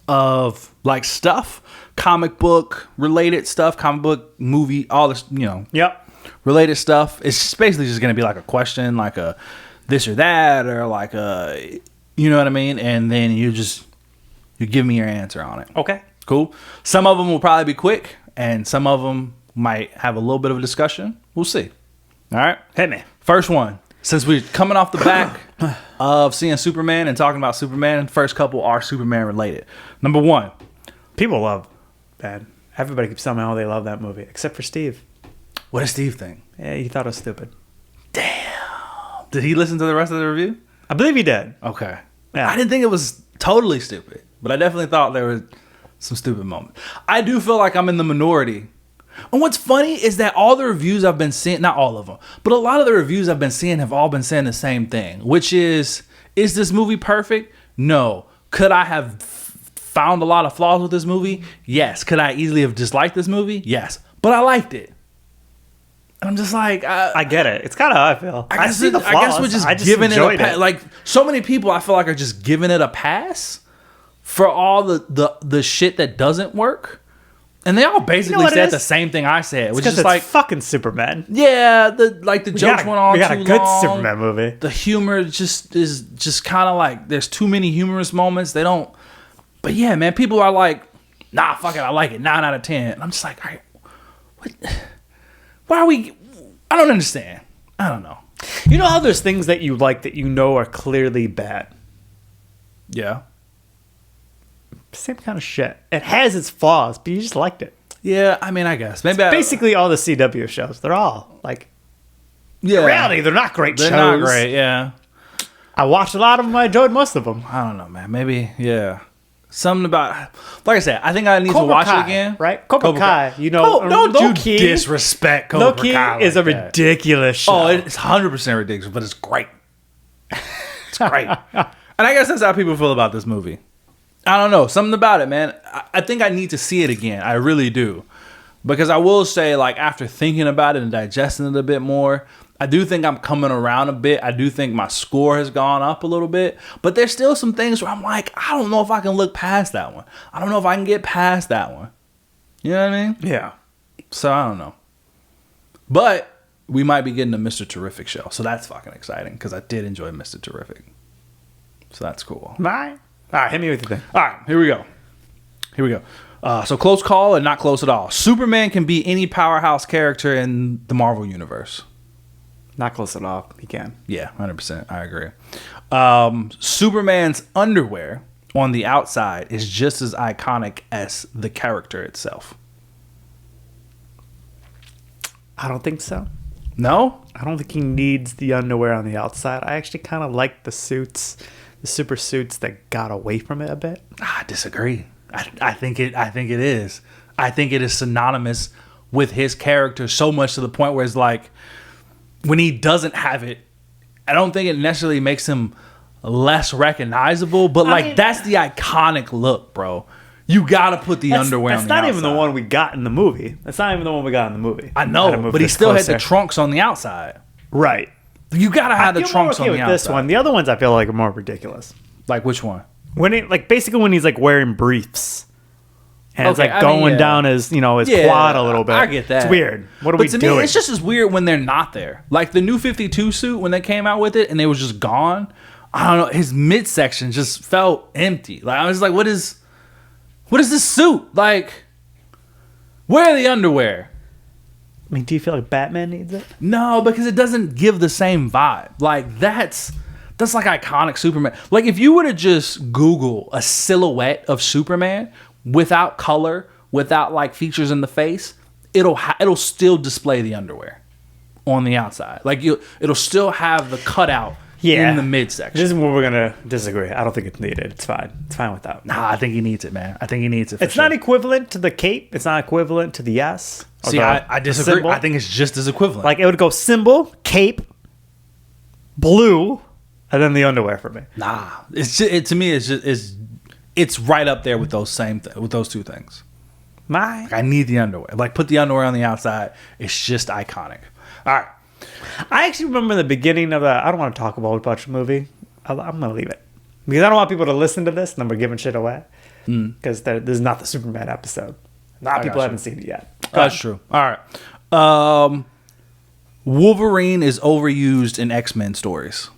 of like stuff, comic book related stuff, comic book, movie, all this, Yep. related stuff. It's just basically just going to be like a question, like a this or that, or like a, you know what I mean? And then you give me your answer on it. Okay. Cool. Some of them will probably be quick, and some of them might have a little bit of a discussion. We'll see. All right. Hit me. First one. Since we're coming off the back of seeing Superman and talking about Superman, first couple are Superman related. Number 1. People love that. Everybody keeps telling me how they love that movie, except for Steve. What does Steve think? Yeah, he thought it was stupid. Did he listen to the rest of the review? I believe he did. Okay. Yeah. I didn't think it was totally stupid, but I definitely thought there were some stupid moments. I do feel like I'm in the minority. And what's funny is that all the reviews I've been seeing, not all of them, but a lot of the reviews I've been seeing have all been saying the same thing, which is this movie perfect? No. Could I have found a lot of flaws with this movie? Yes. Could I easily have disliked this movie? Yes. But I liked it. And I'm just like, I get it. It's kind of how I feel. I guess see the flaws. I guess we're just, I just giving it a enjoyed pass. Like, so many people I feel like are just giving it a pass for all the shit that doesn't work. And they all basically what it said is? the same thing I said, which Because is it's like, fucking Superman. yeah, the jokes went on We got too a good long. Superman movie. The humor is just kind of like, there's too many humorous moments. They don't. But yeah, man, people are like, nah, fuck it, I like it, 9 out of 10. And I'm just like, all right, what? Why are we? I don't understand. I don't know. You know how there's things that you like that you know are clearly bad? Yeah. Same kind of shit. It has its flaws, but you just liked it. Yeah, I mean, I guess. Maybe Basically, all the CW shows, they're all like, yeah. in reality, they're not great They're shows. not great, yeah. I watched a lot of them. I enjoyed most of them. I don't know, man. Maybe, yeah. Something about, like I said, I think I need to Cobra watch Kai, it again. right? Cobra Kai, you know, Don't low-key- disrespect Cobra Low-key Kai is a like that. ridiculous show. Oh, it's 100% ridiculous, but it's great. It's great. And I guess that's how people feel about this movie. I don't know. Something about it, man. I think I need to see it again. I really do. Because I will say, like, after thinking about it and digesting it a bit more, I do think I'm coming around a bit. I do think my score has gone up a little bit. But there's still some things where I'm like, I don't know if I can look past that one. I don't know if I can get past that one. You know what I mean? Yeah. So I don't know. But we might be getting a Mr. Terrific show. So that's fucking exciting because I did enjoy Mr. Terrific. So that's cool. All right, hit me with your thing. All right, here we go. So close call and not close at all. Superman can be any powerhouse character in the Marvel Universe. Not close at all. He can. Yeah, 100%. I agree. Superman's underwear on the outside is just as iconic as the character itself. I don't think so. No? I don't think he needs the underwear on the outside. I actually kind of like the suits, the super suits that got away from it a bit. I disagree. I think it is. I think it is synonymous with his character so much to the point where it's like when he doesn't have it, I don't think it necessarily makes him less recognizable, but like mean, that's the iconic look, bro. You gotta put the underwear That's on the not outside. even the one we got in the movie. That's not even the one we got in the movie. I Gotta know, move but he this still had closer. the trunks on the outside. Right. You gotta have I the feel more trunks okay on the with this outside. one. The other ones I feel like are more ridiculous. Like which one? When it like basically when he's like wearing briefs. And it's Okay, like I mean, going yeah. down his quad a little bit. I get that. It's weird. What are but we to doing? me, it's just as weird when they're not there. Like the new 52 suit when they came out with it and they was just gone. I don't know. His midsection just felt empty. Like I was like, what is this suit? Like, where are the underwear? I mean, do you feel like Batman needs it? No, because it doesn't give the same vibe. Like that's like iconic Superman. Like if you were to just Google a silhouette of Superman without color, without like features in the face, it'll still display the underwear on the outside. Like it'll still have the cutout in the midsection. This is where we're gonna disagree. I don't think it's needed. It's fine. It's fine without. Nah, I think he needs it, man. I think he needs it. For It's sure. not equivalent to the cape. It's not equivalent to the S. or See, the- I the disagree. symbol. I think it's just as equivalent. Like it would go symbol, cape, blue, and then the underwear for me. nah, it's just, to me, it's right up there with those with those two things. My, Like, I need the underwear. Like put the underwear on the outside. It's just iconic. All right. I actually remember the beginning of I don't want to talk about a bunch of movie. I'm gonna leave it because I don't want people to listen to this and then we're giving shit away. Because this is not the Superman episode. A lot of people got you. haven't seen it yet. That's true. All right. Wolverine is overused in X-Men stories.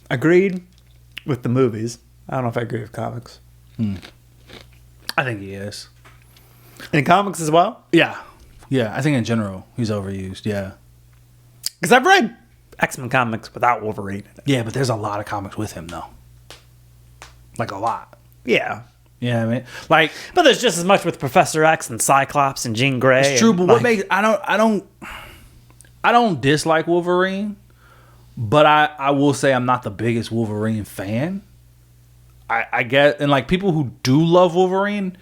Agreed with the movies. I don't know if I agree with comics. I think he is. In comics as well? Yeah. Yeah, I think in general he's overused. Yeah. Because I've read X-Men comics without Wolverine in it. Yeah, but there's a lot of comics with him though. Like a lot. Yeah. Yeah, I mean, like But there's just as much with Professor X and Cyclops and Jean Grey. it's true. and, But what like, makes I don't dislike Wolverine, but I will say I'm not the biggest Wolverine fan. I get, and like people who do love Wolverine,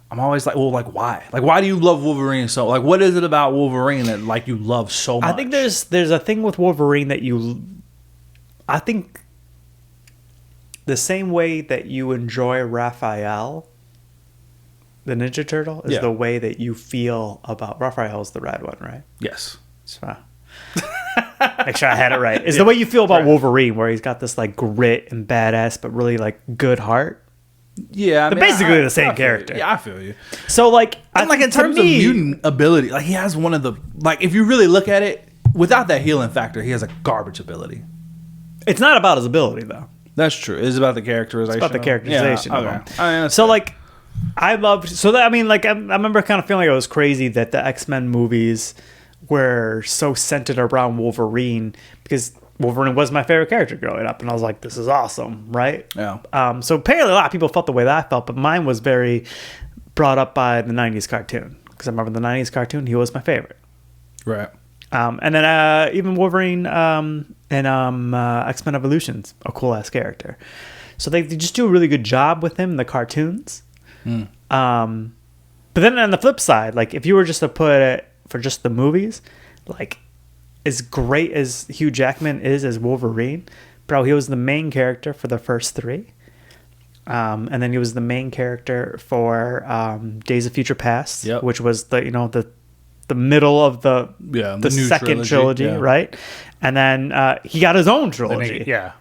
I'm always like, well, like why? Like why do you love Wolverine so? Like what is it about Wolverine that like you love so much? I think there's a thing with Wolverine that I think the same way that you enjoy Raphael, the Ninja Turtle, is Yeah. the way that you feel about Raphael's the red one, right? yes. It's fine. Make sure I had it right. Is the way you feel about Wolverine, where he's got this like grit and badass, but really like good heart. Yeah, They're basically the same I feel you. character. Yeah, I feel you. So like, And like in to terms of me- mutant ability, like he has one of the like if you really look at it, without that healing factor, he has a garbage ability. it's not about his ability though. That's true. It's about the characterization. It's about the characterization of him. I So like, I loved. So that I mean, like I remember kind of feeling like it was crazy that the X-Men movies were so centered around Wolverine because Wolverine was my favorite character growing up, and I was like, this is awesome, right? Yeah. So apparently a lot of people felt the way that I felt, but mine was very brought up by the '90s cartoon because I remember the '90s cartoon. He was my favorite. right. And then even Wolverine and X-Men Evolution's a cool ass character. So they just do a really good job with him in the cartoons. But then on the flip side, like if you were just to put it for just the movies, like as great as Hugh Jackman is as Wolverine, bro, he was the main character for the first three. And then he was the main character for Days of Future Past, Yep. which was the middle of the Yeah, the new second trilogy, yeah. right? And then he got his own trilogy. Yeah.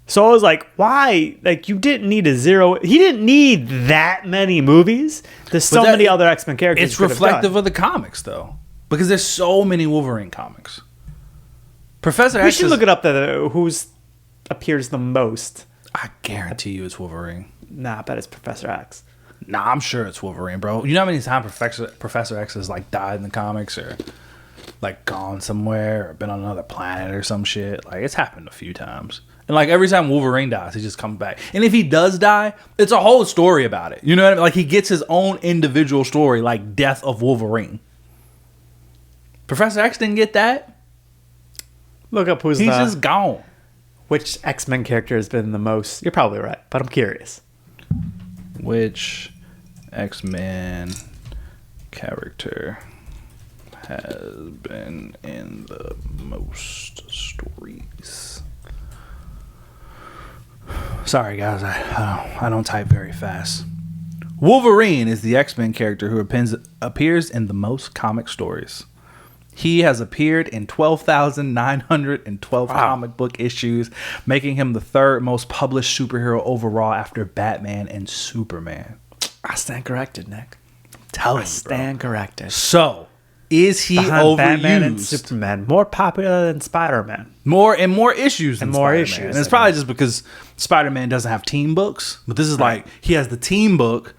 So I was like, why? Like, you didn't need a zero. He didn't need that many movies. There's so that- many other X-Men characters. It's you could have reflective done. of the comics though, because there's so many Wolverine comics. Professor We X should is, look it up. Who's appears the most? I guarantee you it's Wolverine. Nah, I bet it's Professor X. Nah, I'm sure it's Wolverine, bro. You know how many times Professor X has like died in the comics or like gone somewhere or been on another planet or some shit? Like it's happened a few times. And like every time Wolverine dies, he just comes back. And if he does die, it's a whole story about it. You know what I mean? Like he gets his own individual story, like Death of Wolverine. Professor X didn't get that. Look up He's just gone. which X-Men character has been the most. You're probably right, but I'm curious. Which X-Men character has been in the most stories? Sorry, guys. I don't type very fast. Wolverine is the X-Men character who appears in the most comic stories. He has appeared in 12,912 comic book issues, making him the third most published superhero overall after Batman and Superman. I stand corrected, Nick. Tell I me, stand corrected. So, is he Behind overused? Batman and Superman, more popular than Spider-Man. More issues than more Spider-Man. issues, And it's I probably guess. just because Spider-Man doesn't have team books, but this is like he has the team book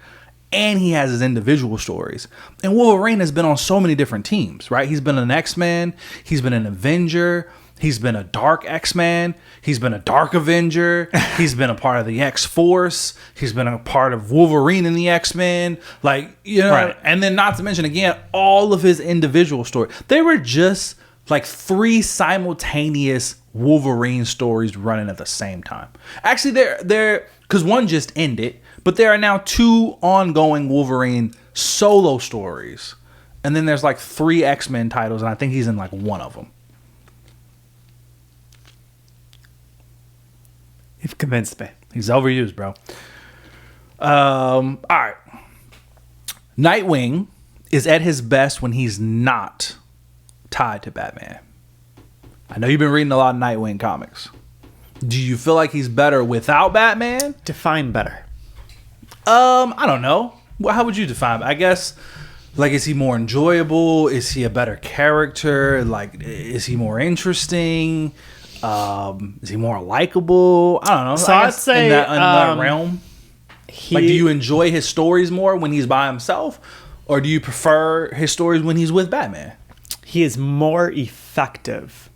and he has his individual stories. And Wolverine has been on so many different teams, right? He's been an X-Man, he's been an Avenger, he's been a Dark X-Man, he's been a Dark Avenger, he's been a part of the X-Force, he's been a part of Wolverine and the X-Men, like, you know, Right. and then not to mention again all of his individual stories. They were just like 3 simultaneous Wolverine stories running at the same time. Actually, they're because one just ended, but there are now 2 ongoing Wolverine solo stories, and then there's like 3 X-Men titles, and I think he's in like one of them. You've convinced me. He's overused, bro. All right. Nightwing is at his best when he's not tied to Batman. I know you've been reading a lot of Nightwing comics. Do you feel like he's better without Batman? Define better. I don't know. Well, how would you define it? I guess, like, is he more enjoyable? Is he a better character? Like, is he more interesting? Is he more likable? I don't know. So I I'd guess say, in that realm. Like, do you enjoy his stories more when he's by himself? Or do you prefer his stories when he's with Batman? He is more effective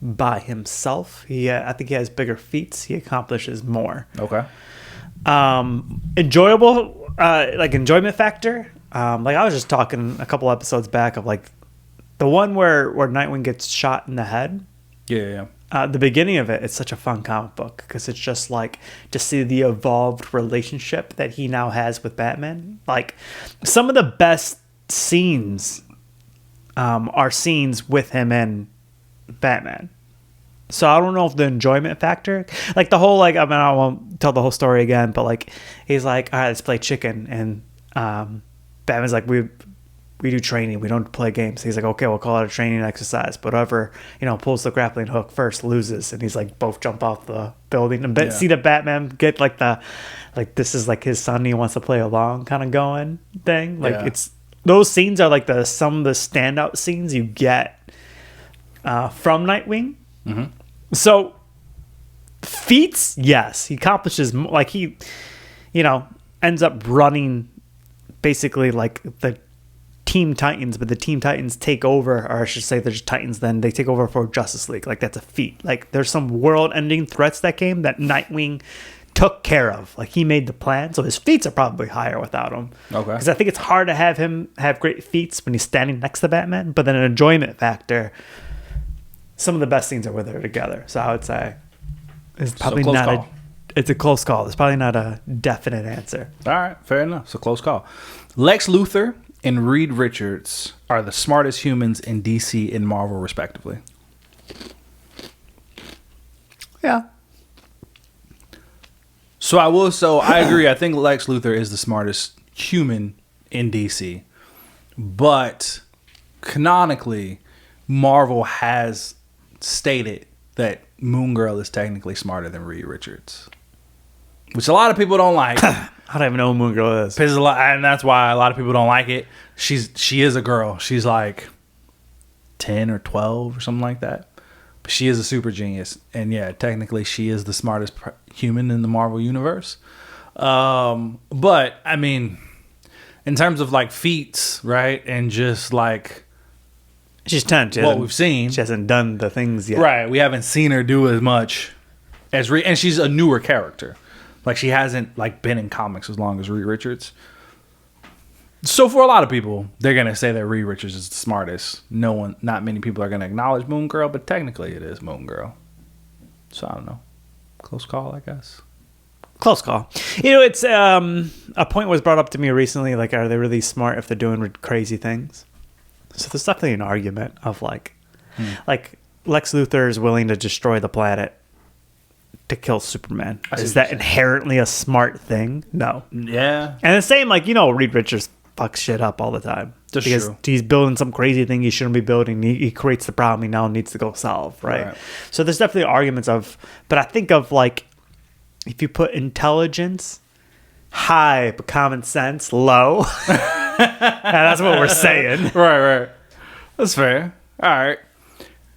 by himself. I think he has bigger feats. He accomplishes more. Okay. Enjoyable, like enjoyment factor. Like I was just talking a couple episodes back of like the one where Nightwing gets shot in the head. Yeah. The beginning of it, it's such a fun comic book because it's just like to see the evolved relationship that he now has with Batman. Like some of the best scenes are scenes with him and Batman. So I don't know if the enjoyment factor, like the whole, like, I mean, I won't tell the whole story again, but like he's like, all right, let's play chicken, and Batman's like, we do training, we don't play games. He's like, okay, we'll call it a training exercise, but whoever, you know, pulls the grappling hook first loses. And he's like, both jump off the building and see the Batman get like this is like his son, he wants to play along kind of going thing. Like it's those scenes are like some of the standout scenes you get from Nightwing. Mm-hmm. So feats, yes, he accomplishes, like he, you know, ends up running basically like the Team Titans, but the Team Titans take over, or I should say there's Titans, then they take over for Justice League. Like that's a feat. Like there's some world-ending threats that came that Nightwing took care of. Like he made the plan, so his feats are probably higher without him. Okay. Because I think it's hard to have him have great feats when he's standing next to Batman, but then an enjoyment factor, some of the best scenes are with her together. So I would say it's probably close not call. it's a close call. It's probably not a definite answer. All right, fair enough. It's a close call. Lex Luthor and Reed Richards are the smartest humans in DC and Marvel, respectively. Yeah. So I agree. I think Lex Luthor is the smartest human in DC. But canonically, Marvel has stated that Moon Girl is technically smarter than Reed Richards, which a lot of people don't like. I don't even know who Moon Girl is. Pisses a lot, and that's why a lot of people don't like it. She is a girl. She's like 10 or 12 or something like that. But she is a super genius, and yeah, technically she is the smartest human in the Marvel universe. But I mean, in terms of like feats, right, and just like She's 10. what we've seen, She hasn't done the things yet. right? We haven't seen her do as much as and she's a newer character. Like she hasn't like been in comics as long as Reed Richards. So for a lot of people, they're gonna say that Reed Richards is the smartest. Not many people are gonna acknowledge Moon Girl, but technically it is Moon Girl. So I don't know. Close call, I guess. Close call. You know, it's a point was brought up to me recently. Like, are they really smart if they're doing crazy things? So there's definitely an argument of like Lex Luthor is willing to destroy the planet to kill Superman. I see Is what that you're saying. inherently a smart thing? No. Yeah. And the same, like, you know, Reed Richards fucks shit up all the time. That's because true. he's building some crazy thing he shouldn't be building. He creates the problem he now needs to go solve, right? So there's definitely arguments of, but I think of, like, if you put intelligence high but common sense low, and that's what we're saying. Right. That's fair. All right.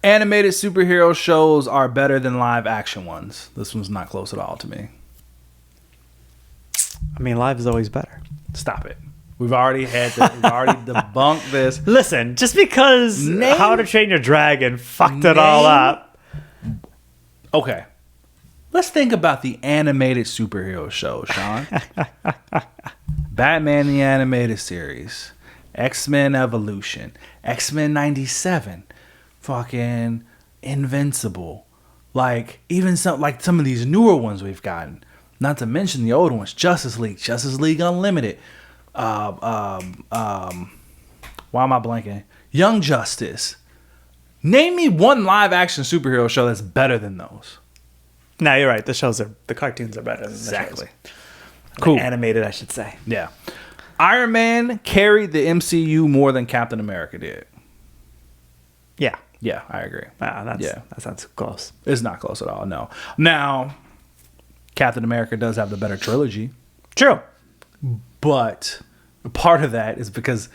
Animated superhero shows are better than live action ones. This one's not close at all to me. I mean, live is always better. Stop it. We've already debunked this. Listen, just because How to Train Your Dragon fucked it all up. Okay. Let's think about the animated superhero show, Sean. Batman the Animated Series, X-Men Evolution, X-Men 97, fucking Invincible. Like, even some of these newer ones we've gotten. Not to mention the old ones, Justice League Unlimited. Why am I blanking? Young Justice. Name me one live action superhero show that's better than those. No, you're right. The cartoons are better than Exactly. the shows. Cool. Animated, I should say. Yeah. Iron Man carried the MCU more than Captain America did. Yeah. Yeah, I agree. That sounds close. It's not close at all, no. Now, Captain America does have the better trilogy, True. but part of that is because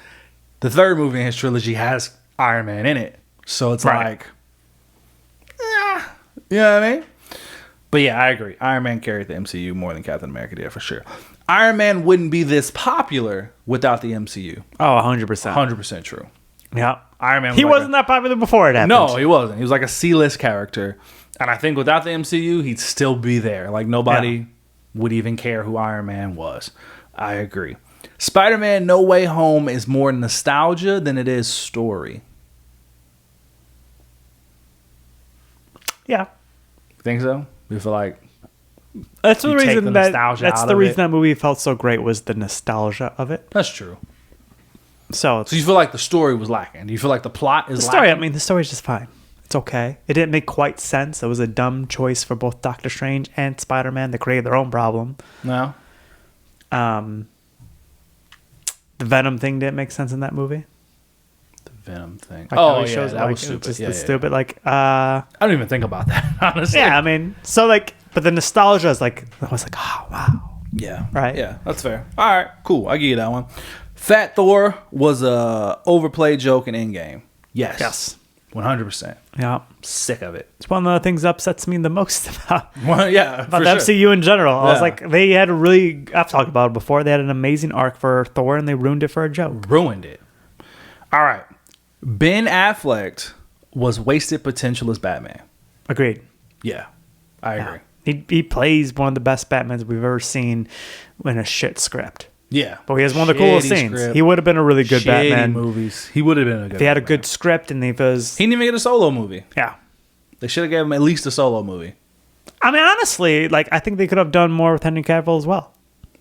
the third movie in his trilogy has Iron Man in it. So it's Right. like, you know what I mean? But yeah, I agree. Iron Man carried the MCU more than Captain America did, for sure. Iron Man wouldn't be this popular without the MCU. Oh, 100%. 100% true. Yeah. Iron Man was He like wasn't that popular before it happened. No, he wasn't. He was like a C-list character. And I think without the MCU, he'd still be there. Like, nobody would even care who Iron Man was. I agree. Spider-Man No Way Home is more nostalgia than it is story. Yeah. Think so? You feel like That's the You take reason the that nostalgia that's out the of reason it. that movie felt so great was the nostalgia of it. that's true. So So you feel like the story was lacking? Do you feel like the plot is the story, I lacking? mean, the story's just fine. It's okay. It didn't make quite sense. It was a dumb choice for both Doctor Strange and Spider-Man. They created their own problem. No? The Venom thing didn't make sense in that movie. The Venom thing. Like how Oh, he yeah, shows, that like, was stupid. Just Yeah, the yeah, stupid, like, I don't even think about that, honestly. yeah, I mean, so, like, but the nostalgia is like, I was like, oh, wow. Yeah. Right? Yeah, that's fair. All right, cool. I give you that one. Fat Thor was a overplayed joke in Endgame. Yes. 100%. Yeah. Sick of it. It's one of the things that upsets me the most about Well, yeah, about for the sure. MCU in general. I was Yeah. like, they had a really, I've talked about it before, they had an amazing arc for Thor and they ruined it for a joke. Ruined it. All right. Ben Affleck was wasted potential as Batman. Agreed. Yeah, I agree. He plays one of the best Batmans we've ever seen in a shit script. Yeah. But he has one of the coolest Shitty scenes. script, He would have been a really good shitty Batman. movies. He would have been a good If he had a Batman. good script and he was, He didn't even get a solo movie. yeah. They should have gave him at least a solo movie. I mean, honestly, like, I think they could have done more with Henry Cavill as well.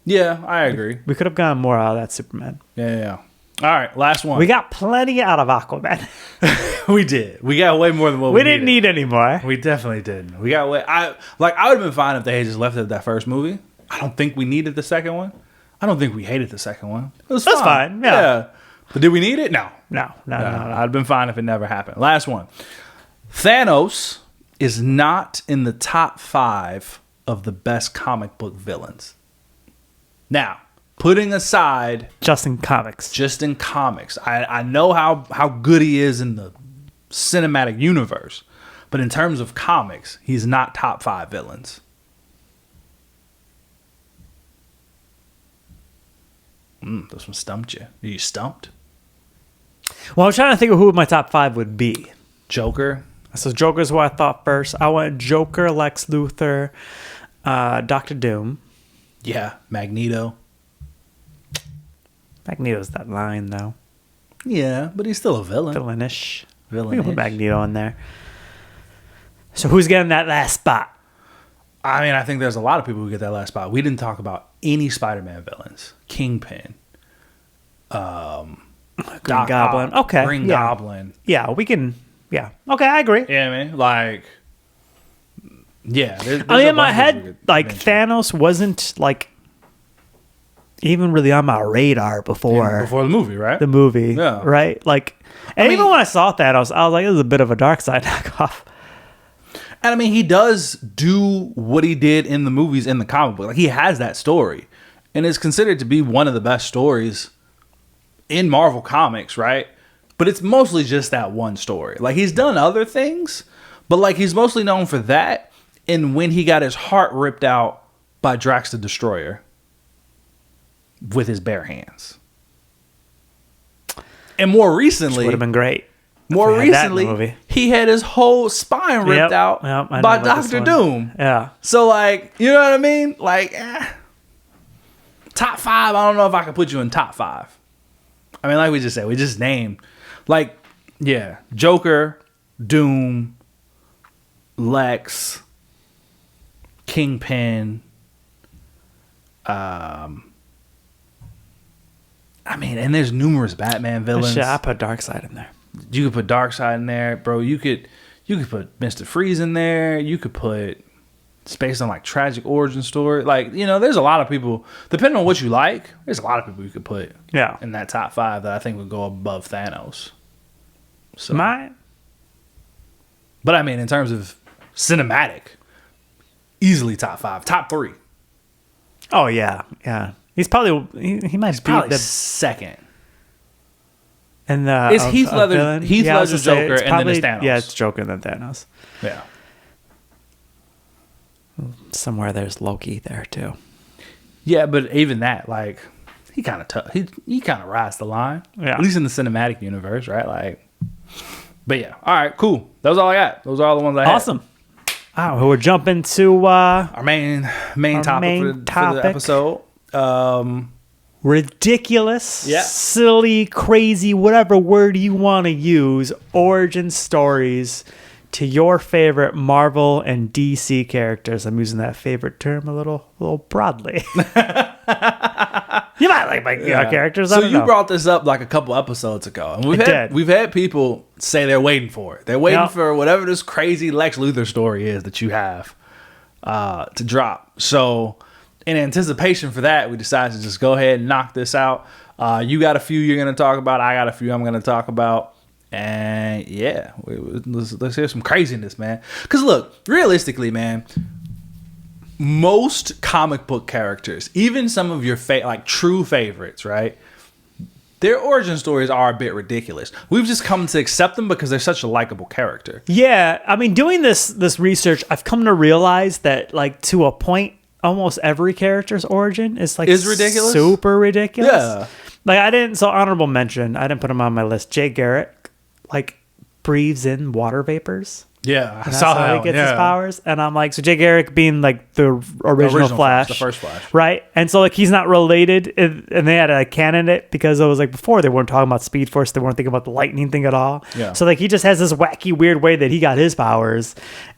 Yeah, I agree. We could have gotten more out of that Superman. Yeah. All right, last one. We got plenty out of Aquaman. We did. We got way more than what We we didn't needed. need any more. We definitely didn't. We got way. I would have been fine if they had just left it at that first movie. I don't think we needed the second one. I don't think we hated the second one. It was That's fine, yeah. But did we need it? No. No. I'd have been fine if it never happened. Last one. Thanos is not in the top 5 of the best comic book villains. Now, putting aside Just in comics. just in comics, I know how good he is in the cinematic universe, but in terms of comics, he's not top 5 villains. This one stumped you. Are you stumped? Well, I'm trying to think of who my top 5 would be. Joker? So Joker's what I thought first. I went Joker, Lex Luthor, Doctor Doom. Yeah. Magneto? Magneto's that line, though. Yeah, but he's still a villain. Villainish. We can Villainish. put Magneto in there. So who's getting that last spot? I mean, I think there's a lot of people who get that last spot. We didn't talk about any Spider-Man villains. Kingpin. Green Goblin. Okay. Green yeah. Goblin. Yeah, we can. Yeah. Okay, I agree. Yeah, I mean, like, Yeah. I mean, in my head, like Thanos wasn't like even really on my radar before the movie, right? the movie. Yeah. Right? Like, and mean- even when I saw Thanos, I was like, this is a bit of a dark side knockoff. And I mean, he does do what he did in the movies in the comic book. Like, he has that story. And it's considered to be one of the best stories in Marvel Comics, right? But it's mostly just that one story. Like, he's done other things, but like, he's mostly known for that and when he got his heart ripped out by Drax the Destroyer with his bare hands. And more recently, Would have been great. more we had that in the recently, movie. he had his whole spine ripped out I know by about this Doctor one. Doom. Yeah. So, like, you know what I mean? Like, top 5, I don't know if I can put you in top 5. I mean, like we just said, we just named, like, yeah, Joker, Doom, Lex, Kingpin. I mean, and there's numerous Batman villains. Shit, I put Darkseid in there. You could put Darkseid in there, bro. You could put Mr. Freeze in there. You could put, it's based on like tragic origin story. Like, you know, there's a lot of people, depending on what you like, there's a lot of people you could put in that top 5 that I think would go above Thanos. So, but I mean, in terms of cinematic, easily top 5, top 3. Oh yeah, yeah. He's probably he might be Probably the second. and the It's Heath Ledger- villain. Heath I was Ledger's gonna say, Joker, it's and then it's probably- Thanos. Yeah, it's Joker and then Thanos. Yeah. Somewhere there's Loki there too. Yeah, but even that, like, he kind of he kind of rides the line. Yeah. At least in the cinematic universe, right? Like, but yeah. All right, cool. That was all I got. Those are all the ones I had. Awesome. Wow, we're jumping to Our main topic main for the topic. episode. ridiculous, Yeah. silly, crazy, whatever word you want to use, origin stories to your favorite Marvel and DC characters. I'm using that favorite term a little broadly. You might like my characters. I So don't you know. brought this up like a couple episodes ago, and did. we've had people say they're waiting for it. They're waiting Yep. for whatever this crazy Lex Luthor story is that you have to drop. So in anticipation for that, we decided to just go ahead and knock this out. You got a few you're going to talk about. I got a few I'm going to talk about. And yeah, let's hear some craziness, man. Because look, realistically, man, most comic book characters, even some of your like true favorites, right? Their origin stories are a bit ridiculous. We've just come to accept them because they're such a likable character. Yeah, I mean, doing this research, I've come to realize that, like, to a point, almost every character's origin is ridiculous? super ridiculous. Yeah. Like, so honorable mention, I didn't put him on my list. Jay Garrick, like, breathes in water vapors. Yeah, I And that's saw how that. he gets his powers. And I'm like, so Jay Garrick being like the original Flash, the first Flash, right? And so like he's not related, and they had a canon it because it was like before they weren't talking about Speed Force, they weren't thinking about the lightning thing at all. Yeah. So like he just has this wacky weird way that he got his powers,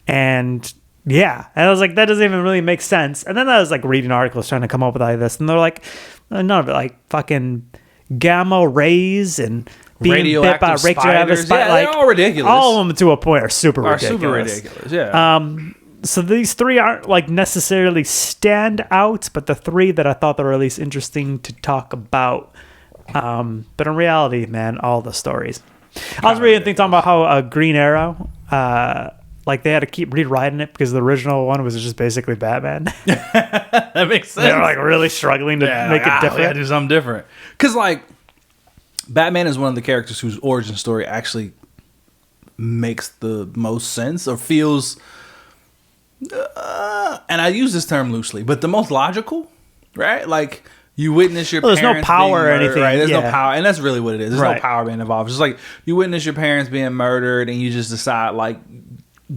and yeah, and I was like, that doesn't even really make sense. And then I was like reading articles trying to come up with all this, and they're like, none of it, like fucking gamma rays and being bit by spiders. Yeah, like, they're all ridiculous. All of them to a point are super ridiculous. Yeah. So these three aren't like necessarily stand out, but the three that I thought that were at least interesting to talk about. But in reality, man, all the stories. I was reading things talking about how Green Arrow, like they had to keep rewriting it because the original one was just basically Batman. That makes sense. They were like really struggling to make it different. We gotta do something different. Because like Batman is one of the characters whose origin story actually makes the most sense or feels, and I use this term loosely, but the most logical, right? Like you witness your there's parents no power being or murdered, anything, right? There's no yeah. power, and that's really what it is. There's no Right. power being involved. It's like you witness your parents being murdered, and you just decide like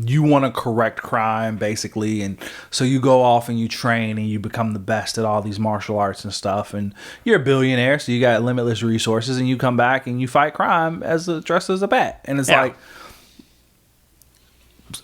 you want to correct crime, basically, and so you go off and you train and you become the best at all these martial arts and stuff, and you're a billionaire, so you got limitless resources, and you come back and you fight crime dressed as a bat, and it's Yeah. like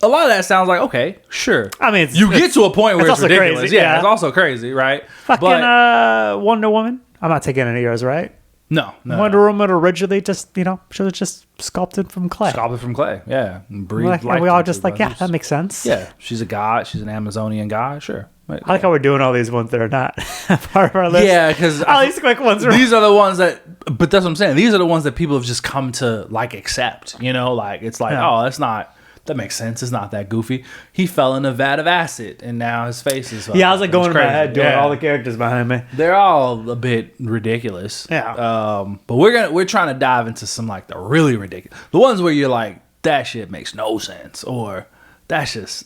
a lot of that sounds like okay, sure. I mean, You get to a point where it's also ridiculous. crazy, Yeah, yeah. it's also crazy, right? Fucking Wonder Woman. I'm not taking any of yours, right? No. Wonder Woman originally just, she was just sculpted from clay. Sculpted from clay, yeah. And breathed And we all just life into yeah, that makes sense. Yeah, she's a god. She's an Amazonian god, sure. I like how we're doing all these ones that are not part of our list. Yeah, because all these quick ones are... These are the ones that... But that's what I'm saying. These are the ones that people have just come to, accept. It's like, oh, that's not... That makes sense. It's not that goofy. He fell in a vat of acid, and now his face is... Yeah, I was going in my head doing all the characters behind me. They're all a bit ridiculous. Yeah. But we're trying to dive into some, the really ridiculous... The ones where you're like, that shit makes no sense, or that's just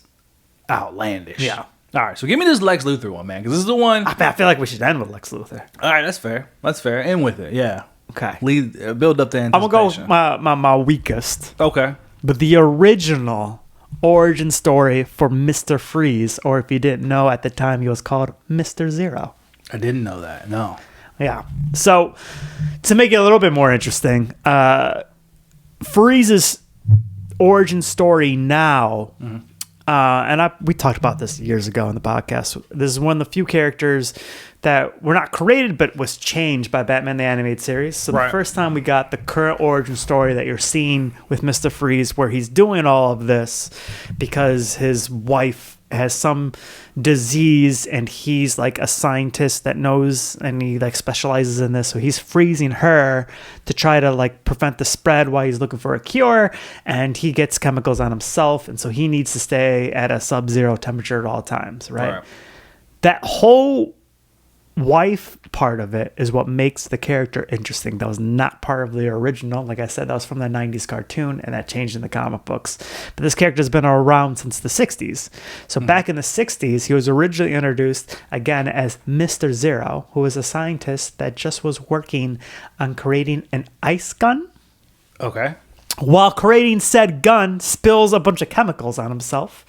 outlandish. Yeah. All right, so give me this Lex Luthor one, man, because this is the one... I feel like we should end with Lex Luthor. All right, that's fair. End with it, yeah. Okay. Build up the anticipation. I'm going to go with my weakest. Okay. But the original origin story for Mr. Freeze, or if you didn't know at the time, he was called Mr. Zero. I didn't know that, no. Yeah. So, to make it a little bit more interesting, Freeze's origin story now... Mm-hmm. And we talked about this years ago in the podcast. This is one of the few characters that were not created, but was changed by Batman the Animated Series. So the first time we got the current origin story that you're seeing with Mr. Freeze, where he's doing all of this because his wife has some disease and he's like a scientist that knows and he specializes in this, so he's freezing her to try to prevent the spread while he's looking for a cure, and he gets chemicals on himself, and so he needs to stay at a sub-zero temperature at all times, right? That whole wife part of it is what makes the character interesting. That was not part of the original. Like I said, that was from the 90s cartoon, and that changed in the comic books. But this character's been around since the 60s. So back in the 60s, he was originally introduced again as Mr. Zero, who was a scientist that just was working on creating an ice gun. Okay. While creating said gun, spills a bunch of chemicals on himself.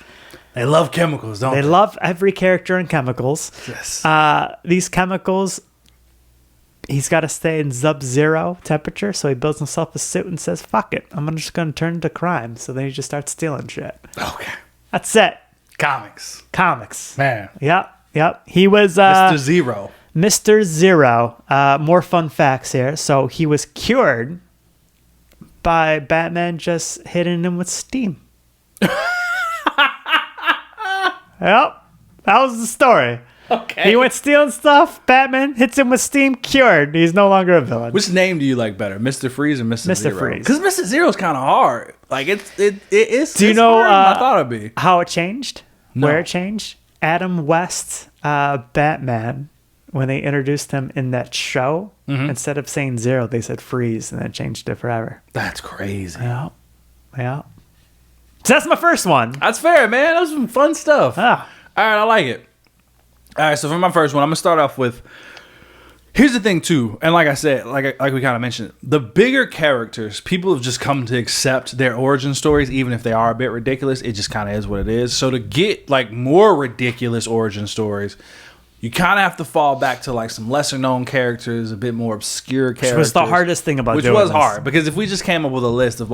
They love chemicals, don't they? They love every character in chemicals. Yes. These chemicals, he's got to stay in sub-zero temperature, so he builds himself a suit and says, fuck it, I'm just going to turn to crime. So then he just starts stealing shit. Okay. That's it. Comics. Man. Yep. He was... Mr. Zero. Mr. Zero. More fun facts here. So he was cured by Batman just hitting him with steam. Yep, that was the story. Okay. He went stealing stuff. Batman hits him with steam. Cured. He's no longer a villain. Which name do you like better, Mr. Freeze or Mr. Zero? Mr. Freeze. Because Mr. Zero is kind of hard. It's. Do you know harder than I thought it'd be. how it changed? No. Where it changed? Adam West, Batman, when they introduced him in that show, instead of saying Zero, they said Freeze, and that changed it forever. That's crazy. Yeah. So that's my first one. That's fair, man. That was some fun stuff. All right, I like it. All right, so for my first one, I'm gonna start off with. Here's the thing too, and like I said, like we kind of mentioned, the bigger characters, people have just come to accept their origin stories, even if they are a bit ridiculous. It just kind of is what it is. So to get more ridiculous origin stories, you kind of have to fall back to some lesser known characters, a bit more obscure characters. Which was the hardest thing about doing Which was this. hard, because if we just came up with a list of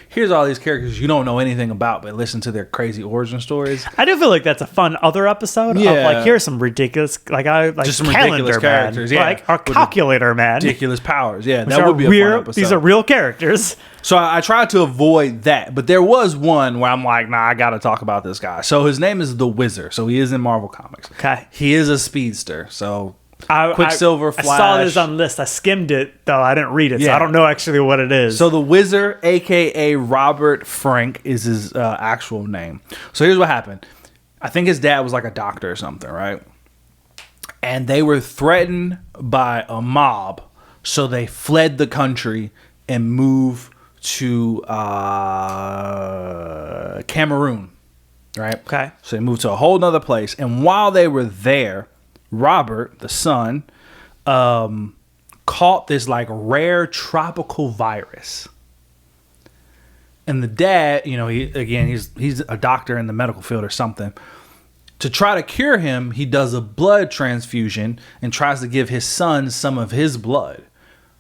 here's all these characters you don't know anything about, but listen to their crazy origin stories. I do feel like that's a fun other episode of here's some ridiculous, just some ridiculous characters, yeah. Our calculator man. Ridiculous powers, yeah. That would be a fun episode. These are real characters. So I tried to avoid that, but there was one where I'm like, nah, I got to talk about this guy. So his name is The Wizard. So he is in Marvel Comics. Okay. He is a speedster. So Quicksilver, Flash. I saw this on the list. I skimmed it, though. I didn't read it, so I don't know actually what it is. So The Wizard, a.k.a. Robert Frank, is his actual name. So here's what happened. I think his dad was a doctor or something, right? And they were threatened by a mob, so they fled the country and moved to Cameroon, right? Okay. So they moved to a whole nother place. And while they were there, Robert, the son, caught this rare tropical virus. And the dad, he's a doctor in the medical field or something. To try to cure him, he does a blood transfusion and tries to give his son some of his blood.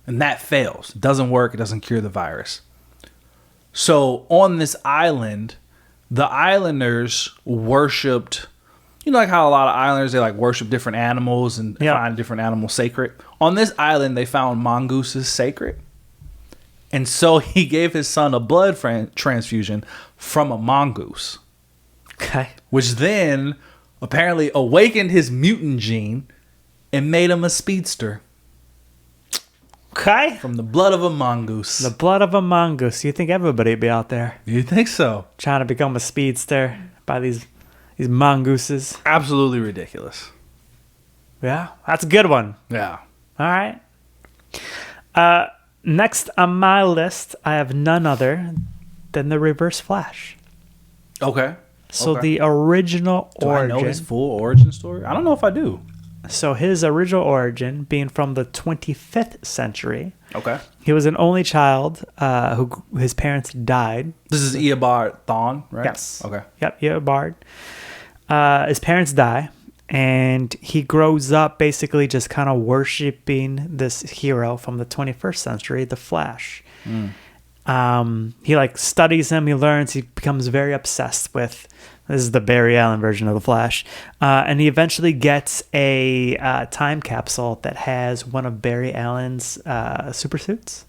And that fails. It doesn't work. It doesn't cure the virus. So on this island, the islanders worshipped, you know, like how a lot of islanders, they like worship different animals and Yeah. find different animals sacred. On this island, they found mongooses sacred. And so he gave his son a blood transfusion from a mongoose, Okay. which then apparently awakened his mutant gene and made him a speedster Okay. from the blood of a mongoose. The blood of a mongoose. You think everybody would be out there You think so? trying to become a speedster by these mongooses? Absolutely ridiculous. Yeah, that's a good one. Yeah. All right. Next on my list, I have none other than the Reverse Flash. Okay. So Okay. the original Do I know origin. his full origin story? I don't know if I do. So his original origin being from the 25th century. Okay. He was an only child who his parents died. This is Eobard Thawne, right? Yes. Okay. Yep, yeah, Bard. His parents die, and he grows up basically just kind of worshiping this hero from the 21st century, the Flash. He like studies him, he learns, he becomes very obsessed with. This is the Barry Allen version of the Flash, and he eventually gets a time capsule that has one of Barry Allen's super suits.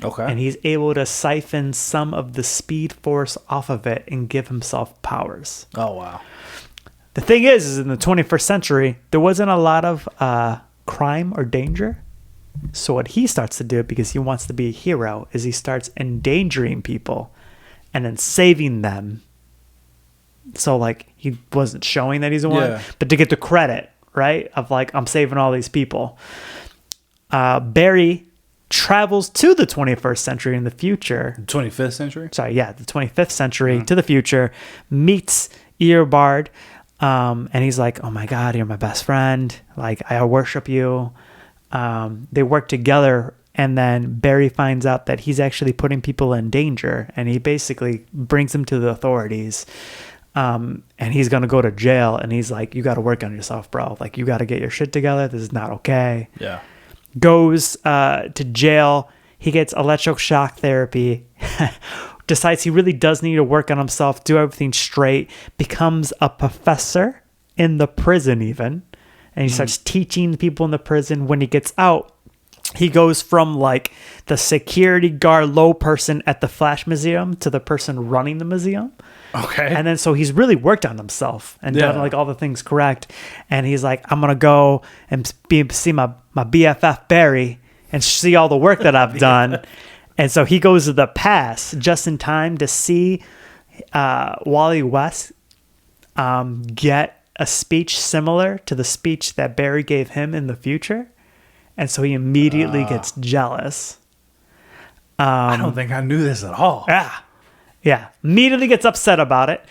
Okay. And he's able to siphon some of the speed force off of it and give himself powers. Oh, wow. The thing is in the 21st century, there wasn't a lot of crime or danger. So what he starts to do, because he wants to be a hero, is he starts endangering people and then saving them. So like he wasn't showing that he's the one, Yeah. but to get the credit, right? Of like, I'm saving all these people. Barry travels to the 21st century in the future. 25th century? The 25th century to the future, meets Eobard, and he's like, oh my God, you're my best friend. Like, I worship you. They work together, and then Barry finds out that he's actually putting people in danger, and he basically brings him to the authorities. And he's going to go to jail, and he's like, you got to work on yourself, bro. Like, you got to get your shit together. This is not okay. Yeah. Goes to jail. He gets electroshock therapy. Decides he really does need to work on himself, do everything straight. Becomes a professor in the prison even. And he starts teaching people in the prison. When he gets out, he goes from like the security guard low person at the Flash Museum to the person running the museum. Okay. And then so he's really worked on himself and done Yeah. like all the things correct. And he's like, I'm gonna go and see my BFF Barry and see all the work that I've done. And so he goes to the past just in time to see Wally West get a speech similar to the speech that Barry gave him in the future. And so he immediately gets jealous. I don't think I knew this at all. Yeah. Immediately gets upset about it.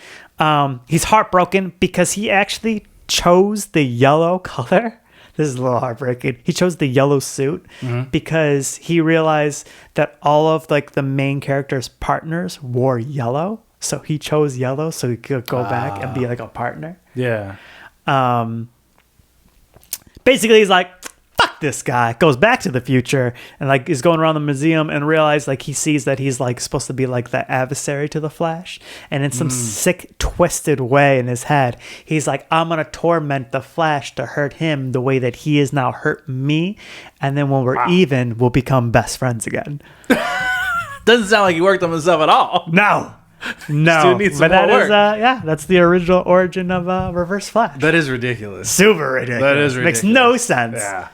He's heartbroken because he actually chose the yellow color. This is a little heartbreaking. He chose the yellow suit because he realized that all of like the main character's partners wore yellow. So he chose yellow so he could go back and be like a partner. Yeah. Basically, he's like, fuck this guy. Goes back to the future and like is going around the museum and realize like he sees that he's like supposed to be like the adversary to the Flash. And in some sick, twisted way in his head, he's like, I'm going to torment the Flash to hurt him the way that he has now hurt me. And then when we're even, we'll become best friends again. Doesn't sound like he worked on himself at all. No. Still needs some But that more is, work. that's the original origin of Reverse Flash. That is ridiculous. Super ridiculous. That is Makes ridiculous. no sense. Yeah.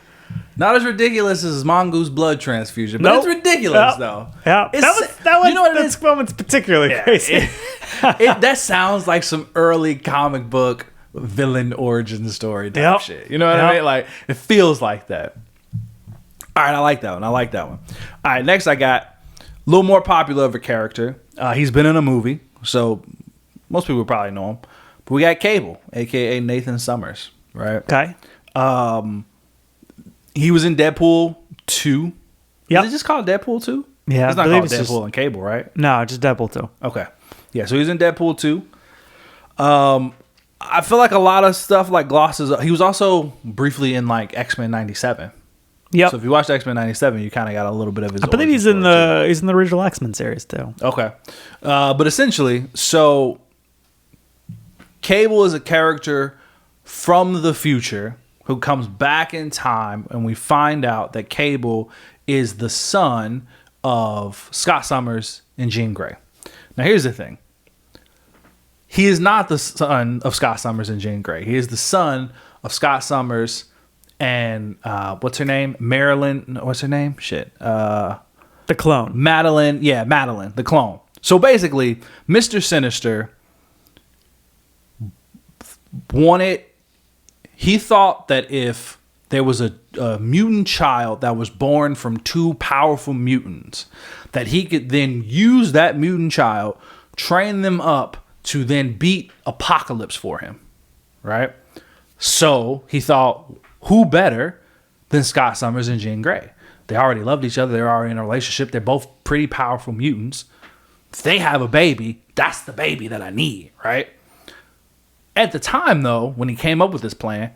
Not as ridiculous as Mongoose blood transfusion, but Nope. it's ridiculous Yep. though. Yeah, It's- that was you know what it this is? moment's particularly crazy. That sounds like some early comic book villain origin story type Yep. shit. You know what Yep. I mean? Like it feels like that. All right, I like that one. All right, next I got a little more popular of a character. He's been in a movie, so most people probably know him. But we got Cable, aka Nathan Summers, right? Okay. He was in Deadpool 2. Yep. Is it just called Deadpool 2? Yeah, It's I not believe called it's Deadpool just- and Cable, right? No, just Deadpool 2. Okay. Yeah, so he's in Deadpool 2. I feel like a lot of stuff like glosses. He was also briefly in like X-Men 97. Yep. So if you watched X-Men 97, you kind of got a little bit of his I believe origin he's in story, the original X-Men series too. too. Okay. But essentially, so Cable is a character from the future who comes back in time, and we find out that Cable is the son of Scott Summers and Jean Grey. Now, here's the thing. He is not the son of Scott Summers and Jean Grey. He is the son of Scott Summers and what's her name? Marilyn. No, what's her name? Shit. The clone. Madeline. Yeah, Madeline, the clone. So basically, Mr. Sinister he thought that if there was a mutant child that was born from two powerful mutants, that he could then use that mutant child, train them up to then beat Apocalypse for him, right? So he thought, who better than Scott Summers and Jean Grey? They already loved each other. They're already in a relationship. They're both pretty powerful mutants. If they have a baby, that's the baby that I need, right? At the time, though, when he came up with this plan,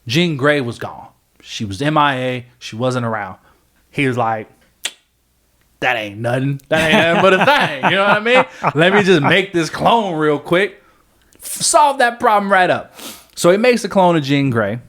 Jean Grey was gone. She was MIA. She wasn't around. He was like, that ain't nothing. That ain't nothing but a thing. You know what I mean? Let me just make this clone real quick. Solve that problem right up. So he makes a clone of Jean Grey.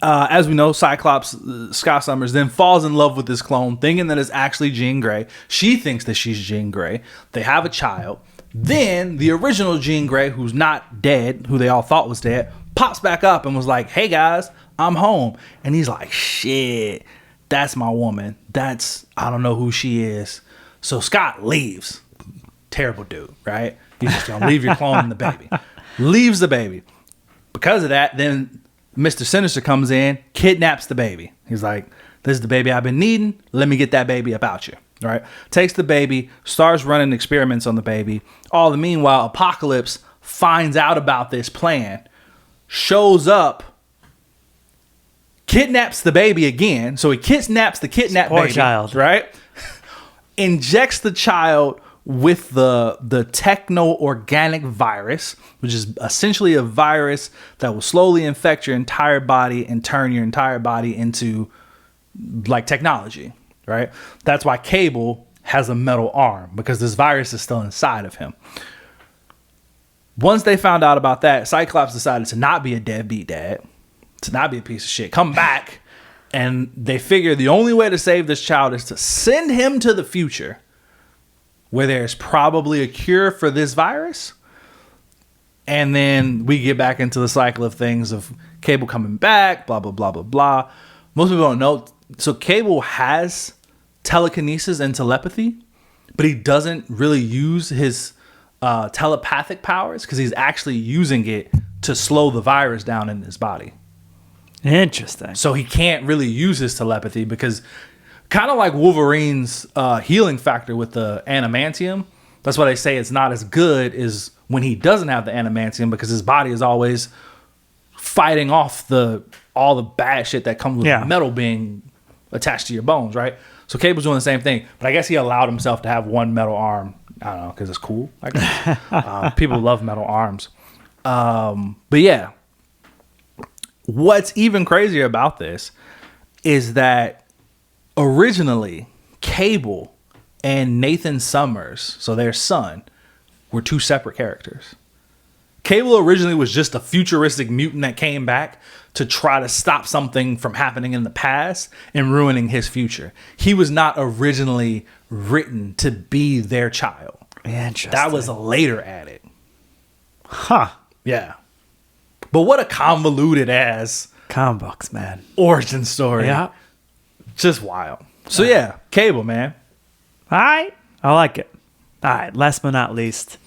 As we know, Cyclops, Scott Summers, then falls in love with this clone, thinking that it's actually Jean Grey. She thinks that she's Jean Grey. They have a child. Then the original Jean Grey, who's not dead, who they all thought was dead, pops back up and was like, hey guys, I'm home. And he's like, shit, that's my woman. I don't know who she is. So Scott leaves. Terrible dude, right? He's just gonna leave your clone and the baby. Leaves the baby. Because of that, then Mr. Sinister comes in, kidnaps the baby. He's like, this is the baby I've been needing. Let me get that baby about you. All right. Takes the baby, starts running experiments on the baby. All the meanwhile, Apocalypse finds out about this plan, shows up, kidnaps the baby again. So he kidnaps the kidnapped Poor baby. child. Right? Injects the child with the techno-organic virus, which is essentially a virus that will slowly infect your entire body and turn your entire body into like technology, right? That's why Cable has a metal arm, because this virus is still inside of him. Once they found out about that, Cyclops decided to not be a deadbeat dad, to not be a piece of shit, come back, and they figure the only way to save this child is to send him to the future, where there's probably a cure for this virus. And then we get back into the cycle of things of Cable coming back, blah, blah, blah, blah, blah. Most people don't know. So Cable has telekinesis and telepathy, but he doesn't really use his telepathic powers because he's actually using it to slow the virus down in his body. Interesting. So he can't really use his telepathy because kind of like Wolverine's healing factor with the adamantium. That's why they say it's not as good as when he doesn't have the adamantium, because his body is always fighting off all the bad shit that comes with metal being attached to your bones, right? So Cable's doing the same thing, but I guess he allowed himself to have one metal arm. I don't know, because it's cool, I guess. People love metal arms. But yeah, what's even crazier about this is that originally Cable and Nathan Summers, so their son, were two separate characters. Cable originally was just a futuristic mutant that came back to try to stop something from happening in the past and ruining his future. He was not originally written to be their child. Interesting. That was later added. Huh. Yeah. But what a convoluted ass Comic books, man. origin story. Yeah. Just wild. So yeah, Cable, man. All right. I like it. All right. Last but not least,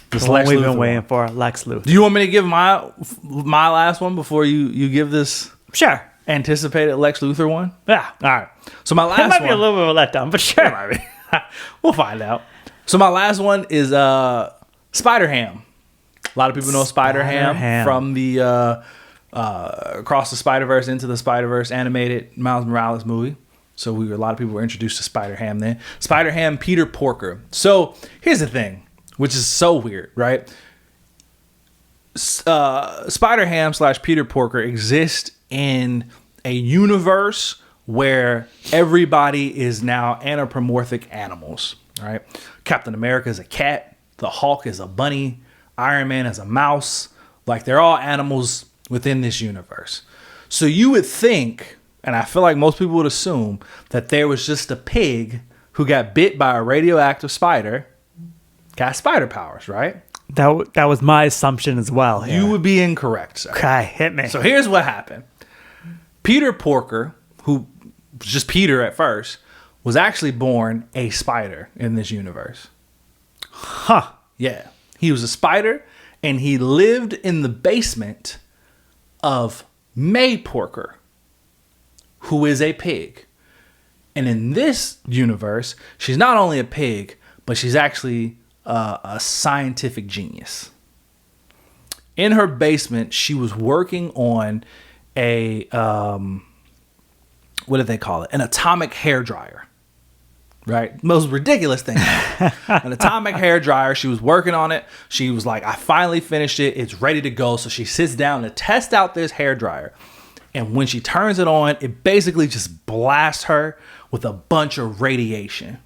This the one Lex we've Luthor been waiting one. for, Lex Luthor. Do you want me to give my last one before you give this Sure. anticipated Lex Luthor one? Yeah. All right. So my It last might one. be a little bit of a letdown, but sure. We'll find out. So my last one is Spider-Ham. A lot of people know Spider-Ham Spider-Ham. from the Across the Spider-Verse, Into the Spider-Verse animated Miles Morales movie. So a lot of people were introduced to Spider-Ham then. Spider-Ham, Peter Porker. So here's the thing, which is so weird, right? Spider-Ham / Peter Porker exist in a universe where everybody is now anthropomorphic animals, right? Captain America is a cat. The Hulk is a bunny. Iron Man is a mouse. Like they're all animals within this universe. So you would think, and I feel like most people would assume, that there was just a pig who got bit by a radioactive spider, got spider powers, right? That was my assumption as well. You would be incorrect, sir. Okay, hit me. So here's what happened. Peter Porker, who was just Peter at first, was actually born a spider in this universe. Huh. Yeah. He was a spider, and he lived in the basement of May Porker, who is a pig. And in this universe, she's not only a pig, but she's actually a scientific genius. In her basement, she was working on a, what do they call it? An atomic hairdryer. Right? Most ridiculous thing. An atomic hairdryer. She was working on it. She was like, I finally finished it. It's ready to go. So she sits down to test out this hairdryer. And when she turns it on, it basically just blasts her with a bunch of radiation,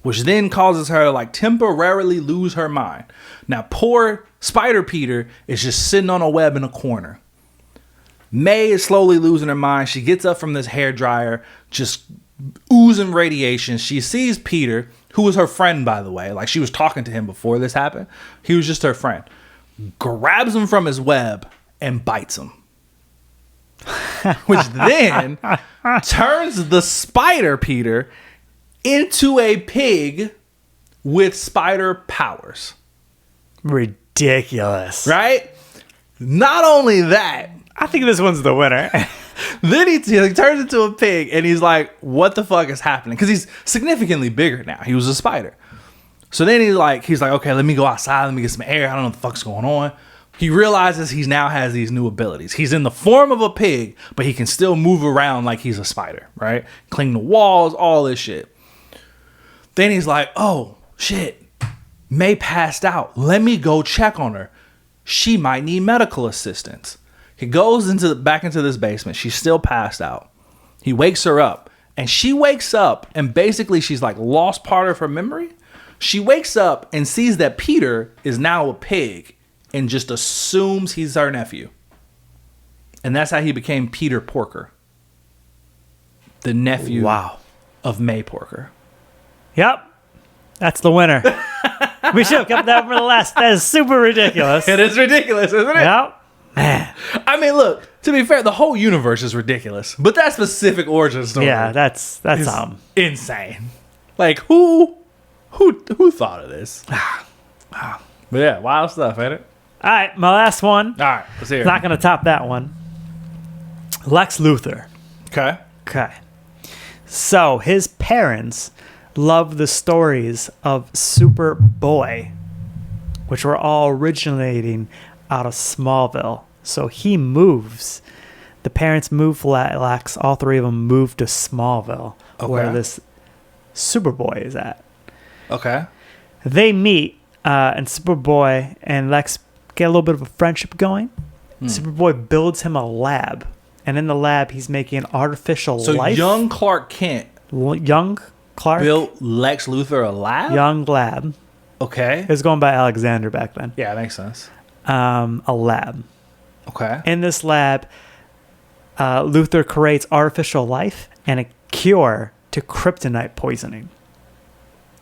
which then causes her to like temporarily lose her mind. Now, poor Spider Peter is just sitting on a web in a corner. May is slowly losing her mind. She gets up from this hairdryer, just oozing radiation. She sees Peter, who was her friend, by the way. Like, she was talking to him before this happened. He was just her friend. Grabs him from his web and bites him. Which then turns the spider Peter into a pig with spider powers. Ridiculous. Right? Not only that, I think this one's the winner. then he turns into a pig and he's like, what the fuck is happening? Because he's significantly bigger now. He was a spider. So then he's like, okay, let me go outside. Let me get some air. I don't know what the fuck's going on. He realizes he now has these new abilities. He's in the form of a pig, but he can still move around like he's a spider, right? Cling the walls, all this shit. Then he's like, oh, shit. May passed out. Let me go check on her. She might need medical assistance. He goes back into this basement. She's still passed out. He wakes her up. And she wakes up, and basically she's like lost part of her memory. She wakes up and sees that Peter is now a pig and just assumes he's her nephew. And that's how he became Peter Porker, the nephew of May Porker. Yep. That's the winner. We should have kept that for the last. That is super ridiculous. It is ridiculous, isn't it? Yep. Man. I mean, look, to be fair, the whole universe is ridiculous. But that specific origin story that's insane. Like, who thought of this? But yeah, wild stuff, ain't it? All right, my last one. All right, let's hear it. Not going to top that one. Lex Luthor. Okay. So his parents love the stories of Superboy, which were all originating out of Smallville. So he moves. The parents move Lex. All three of them move to Smallville, where this Superboy is at. Okay. They meet, and Superboy and Lex get a little bit of a friendship going. Superboy builds him a lab, and in the lab he's making artificial life. So young Clark Kent built Lex Luthor a lab? Young lab. Okay. It was going by Alexander back then. Yeah, that makes sense. A lab. Okay. In this lab, Luthor creates artificial life and a cure to kryptonite poisoning.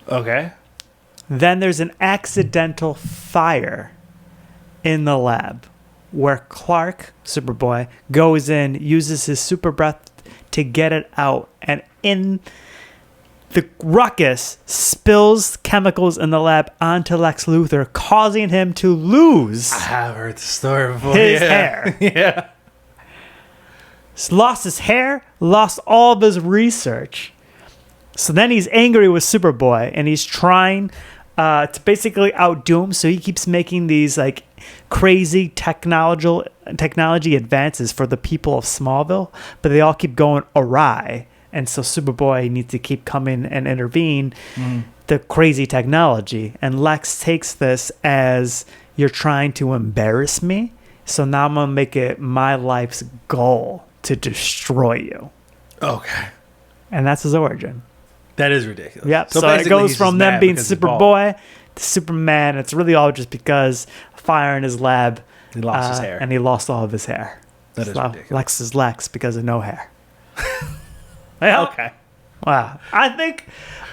Okay. Then there's an accidental fire in the lab where Clark, Superboy, goes in, uses his super breath to get it out, and in the ruckus spills chemicals in the lab onto Lex Luthor, causing him to lose I have heard the story before. his hair. Yeah. He's lost his hair, lost all of his research. So then he's angry with Superboy, and he's trying to basically outdo him. So he keeps making these like crazy technology advances for the people of Smallville, but they all keep going awry. And so Superboy needs to keep coming and intervene the crazy technology. And Lex takes this as, you're trying to embarrass me, so now I'm going to make it my life's goal to destroy you. Okay. And that's his origin. That is ridiculous. Yep. So it goes from them being Superboy to Superman. It's really all just because fire in his lab He lost his hair. And he lost all of his hair. That is ridiculous. Lex is Lex because of no hair. Well, Okay. wow. I think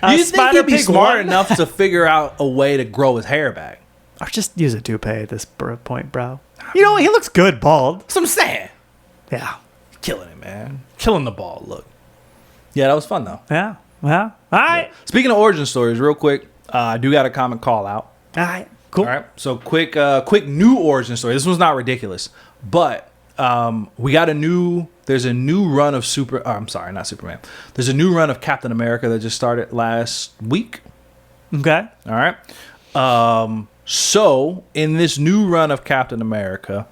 You think Spider he'd be Pig smart won? enough to figure out a way to grow his hair back? Or just use a toupee at this point, bro. You know, he looks good bald. That's what I'm saying. Yeah. Killing it, man. Killing the ball. Look. Yeah, that was fun, though. Yeah. Well, all right. Speaking of origin stories, real quick, I do got a comic call out. All right. Cool. All right. So quick new origin story. This one's not ridiculous, but we got there's a new run of not Superman. There's a new run of Captain America that just started last week. Okay. All right. So in this new run of Captain America,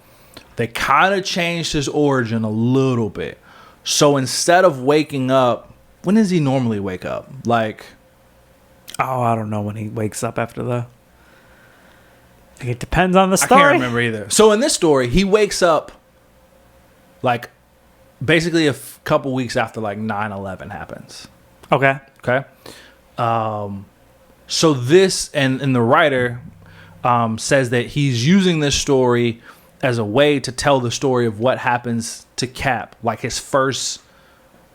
they kind of changed his origin a little bit. So instead of waking up, when does he normally wake up? Like, Oh, I don't know when he wakes up after the. It depends on the I story. can't remember either. So in this story, he wakes up like basically couple weeks after like 9/11 happens. Okay. Okay. So this and the writer says that he's using this story as a way to tell the story of what happens to Cap, like his first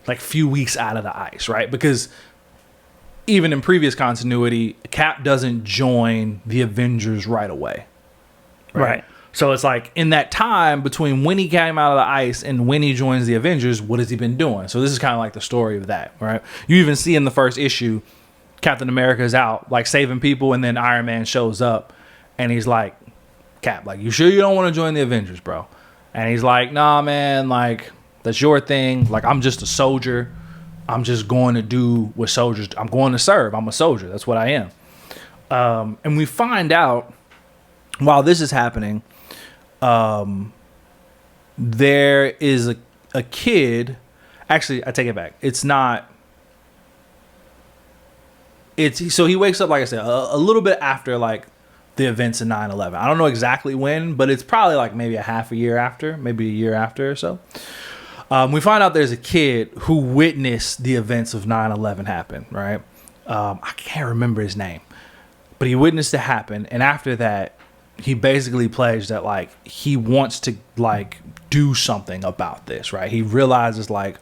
like few weeks out of the ice, right? Because even in previous continuity, Cap doesn't join the Avengers right away. Right. So it's like in that time between when he came out of the ice and when he joins the Avengers, what has he been doing? So this is kind of like the story of that, right? You even see in the first issue, Captain America is out like saving people, and then Iron Man shows up and he's like, Cap, like, you sure you don't want to join the Avengers, bro? And he's like, nah, man, like, that's your thing. Like, I'm just a soldier. I'm just going to do what soldiers do. I'm going to serve. I'm a soldier. That's what I am. And we find out while this is happening, there is a kid. Actually, I take it back. It's not. So he wakes up, like I said, a little bit after like the events of 9/11. I don't know exactly when, but it's probably like maybe a half a year after, maybe a year after or so. We find out there's a kid who witnessed the events of 9/11 happen, right? I can't remember his name, but he witnessed it happen. And after that, he basically pledged that like he wants to like do something about this, right? He realizes like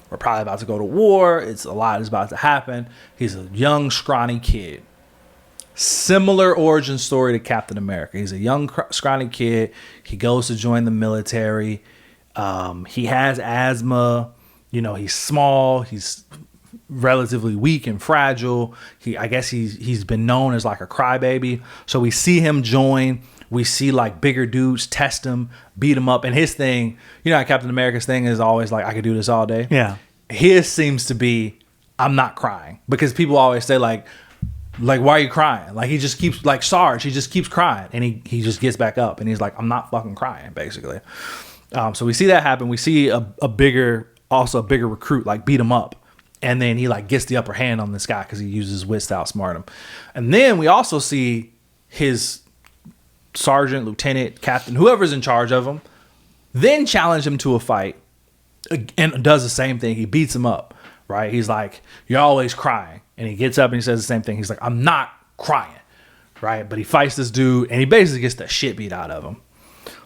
we're probably about to go to war. A lot is about to happen. He's a young, scrawny kid. Similar origin story to Captain America. He's a young, scrawny kid. He goes to join the military. He has asthma. You know, he's small. He's relatively weak and fragile. I guess he's been known as like a crybaby. So we see him join. We see like bigger dudes test him, beat him up. And his thing, you know, Captain America's thing is always like, I could do this all day. Yeah. His seems to be, I'm not crying, because people always say like, why are you crying? Like he just keeps like Sarge. He just keeps crying, and he just gets back up, and he's like, I'm not fucking crying, basically. So we see that happen. We see a bigger recruit like beat him up, and then he like gets the upper hand on this guy because he uses his wits to outsmart him. And then we also see his sergeant, lieutenant, captain, whoever's in charge of him, then challenge him to a fight and does the same thing. He beats him up, right? He's like, you're always crying. And he gets up and he says the same thing. He's like, I'm not crying, right? But he fights this dude and he basically gets the shit beat out of him.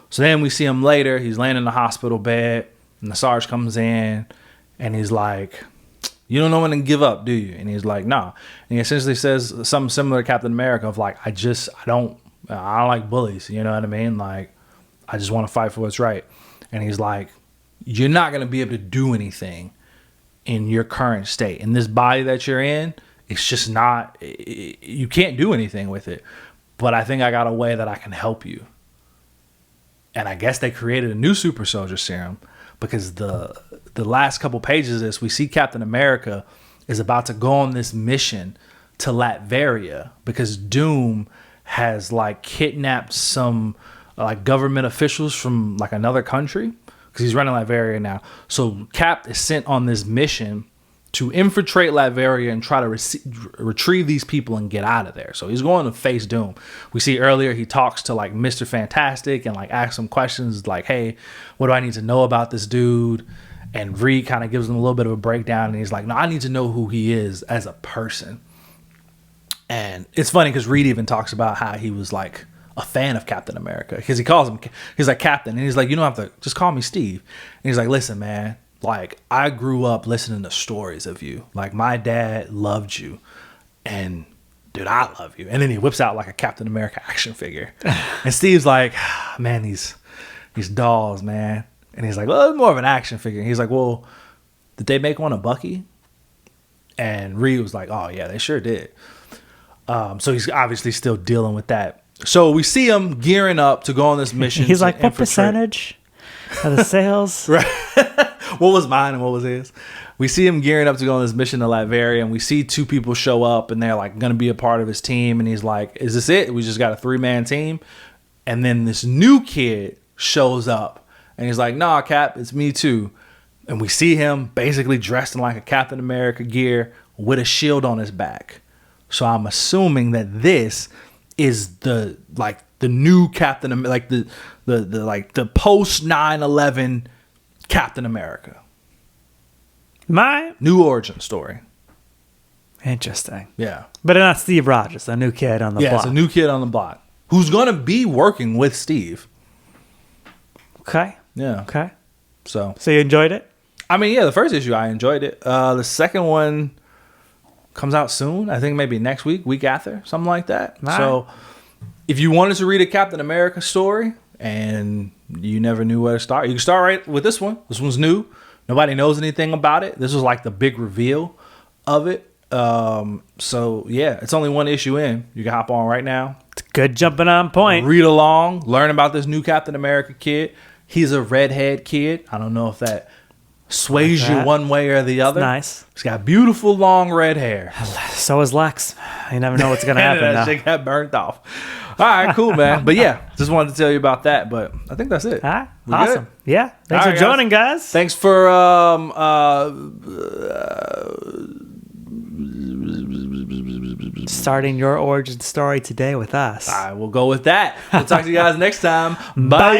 So then we see him later. He's laying in the hospital bed and the Sarge comes in and he's like, you don't know when to give up, do you? And he's like, nah. And he essentially says something similar to Captain America of like, I don't like bullies. You know what I mean? Like, I just want to fight for what's right. And he's like, you're not going to be able to do anything in your current state. In this body that you're in, it's just not, you can't do anything with it. But I think I got a way that I can help you. And I guess they created a new super soldier serum, because the last couple pages of this, we see Captain America is about to go on this mission to Latveria because Doom has like kidnapped some like government officials from like another country, because he's running Latveria now. So Cap is sent on this mission to infiltrate Latveria and try to retrieve these people and get out of there. So he's going to face Doom. We see earlier he talks to like Mr. Fantastic and like asks him questions like, hey, what do I need to know about this dude? And Reed kind of gives him a little bit of a breakdown, and he's like, no, I need to know who he is as a person. And it's funny because Reed even talks about how he was like a fan of Captain America because he calls him, he's like Captain, and he's like, you don't have to, just call me Steve. And he's like, listen, man, like I grew up listening to stories of you. Like my dad loved you, and dude, I love you. And then he whips out like a Captain America action figure, and Steve's like, man, these dolls, man. And he's like, well, it's more of an action figure. And he's like, well, did they make one of Bucky? And Reed was like, oh yeah, they sure did. So he's obviously still dealing with that. So we see him gearing up to go on this mission. He's like, what percentage of the sales? Right. What was mine and what was his? We see him gearing up to go on this mission to Latveria, and we see two people show up, and they're like going to be a part of his team. And he's like, is this it? We just got a 3-man team. And then this new kid shows up, and he's like, nah, Cap, it's me too. And we see him basically dressed in like a Captain America gear with a shield on his back. So I'm assuming that this is the new Captain, like the post 9/11 Captain America. My New origin story. interesting, Yeah. but not Steve Rogers, a new kid on the Yeah, block. it's a new kid on the block who's gonna be working with Steve. Okay, Yeah. okay. So So you enjoyed it? I mean, yeah, the first issue I enjoyed it. The second one comes out soon. I think maybe next week after, something like that. All So if you wanted to read a Captain America story and you never knew where to start, you can start right with this one. This one's new. Nobody knows anything about it. This was like the big reveal of it. So yeah, it's only one issue in. You can hop on right now. It's a good jumping on point. Read along, learn about this new Captain America kid. He's a redhead kid. I don't know if that sways Like you that. one way or the other. Nice. He's got beautiful long red hair. So is Lex. You never know what's gonna happen that now. shit got burnt off. All right, cool, man. But yeah, just wanted to tell you about that. But I think that's it. All right, We awesome. good? Yeah, thanks All for right, joining, guys. Thanks for Starting your origin story today with us. all right, we'll go with that. We'll talk to you guys next time. Bye.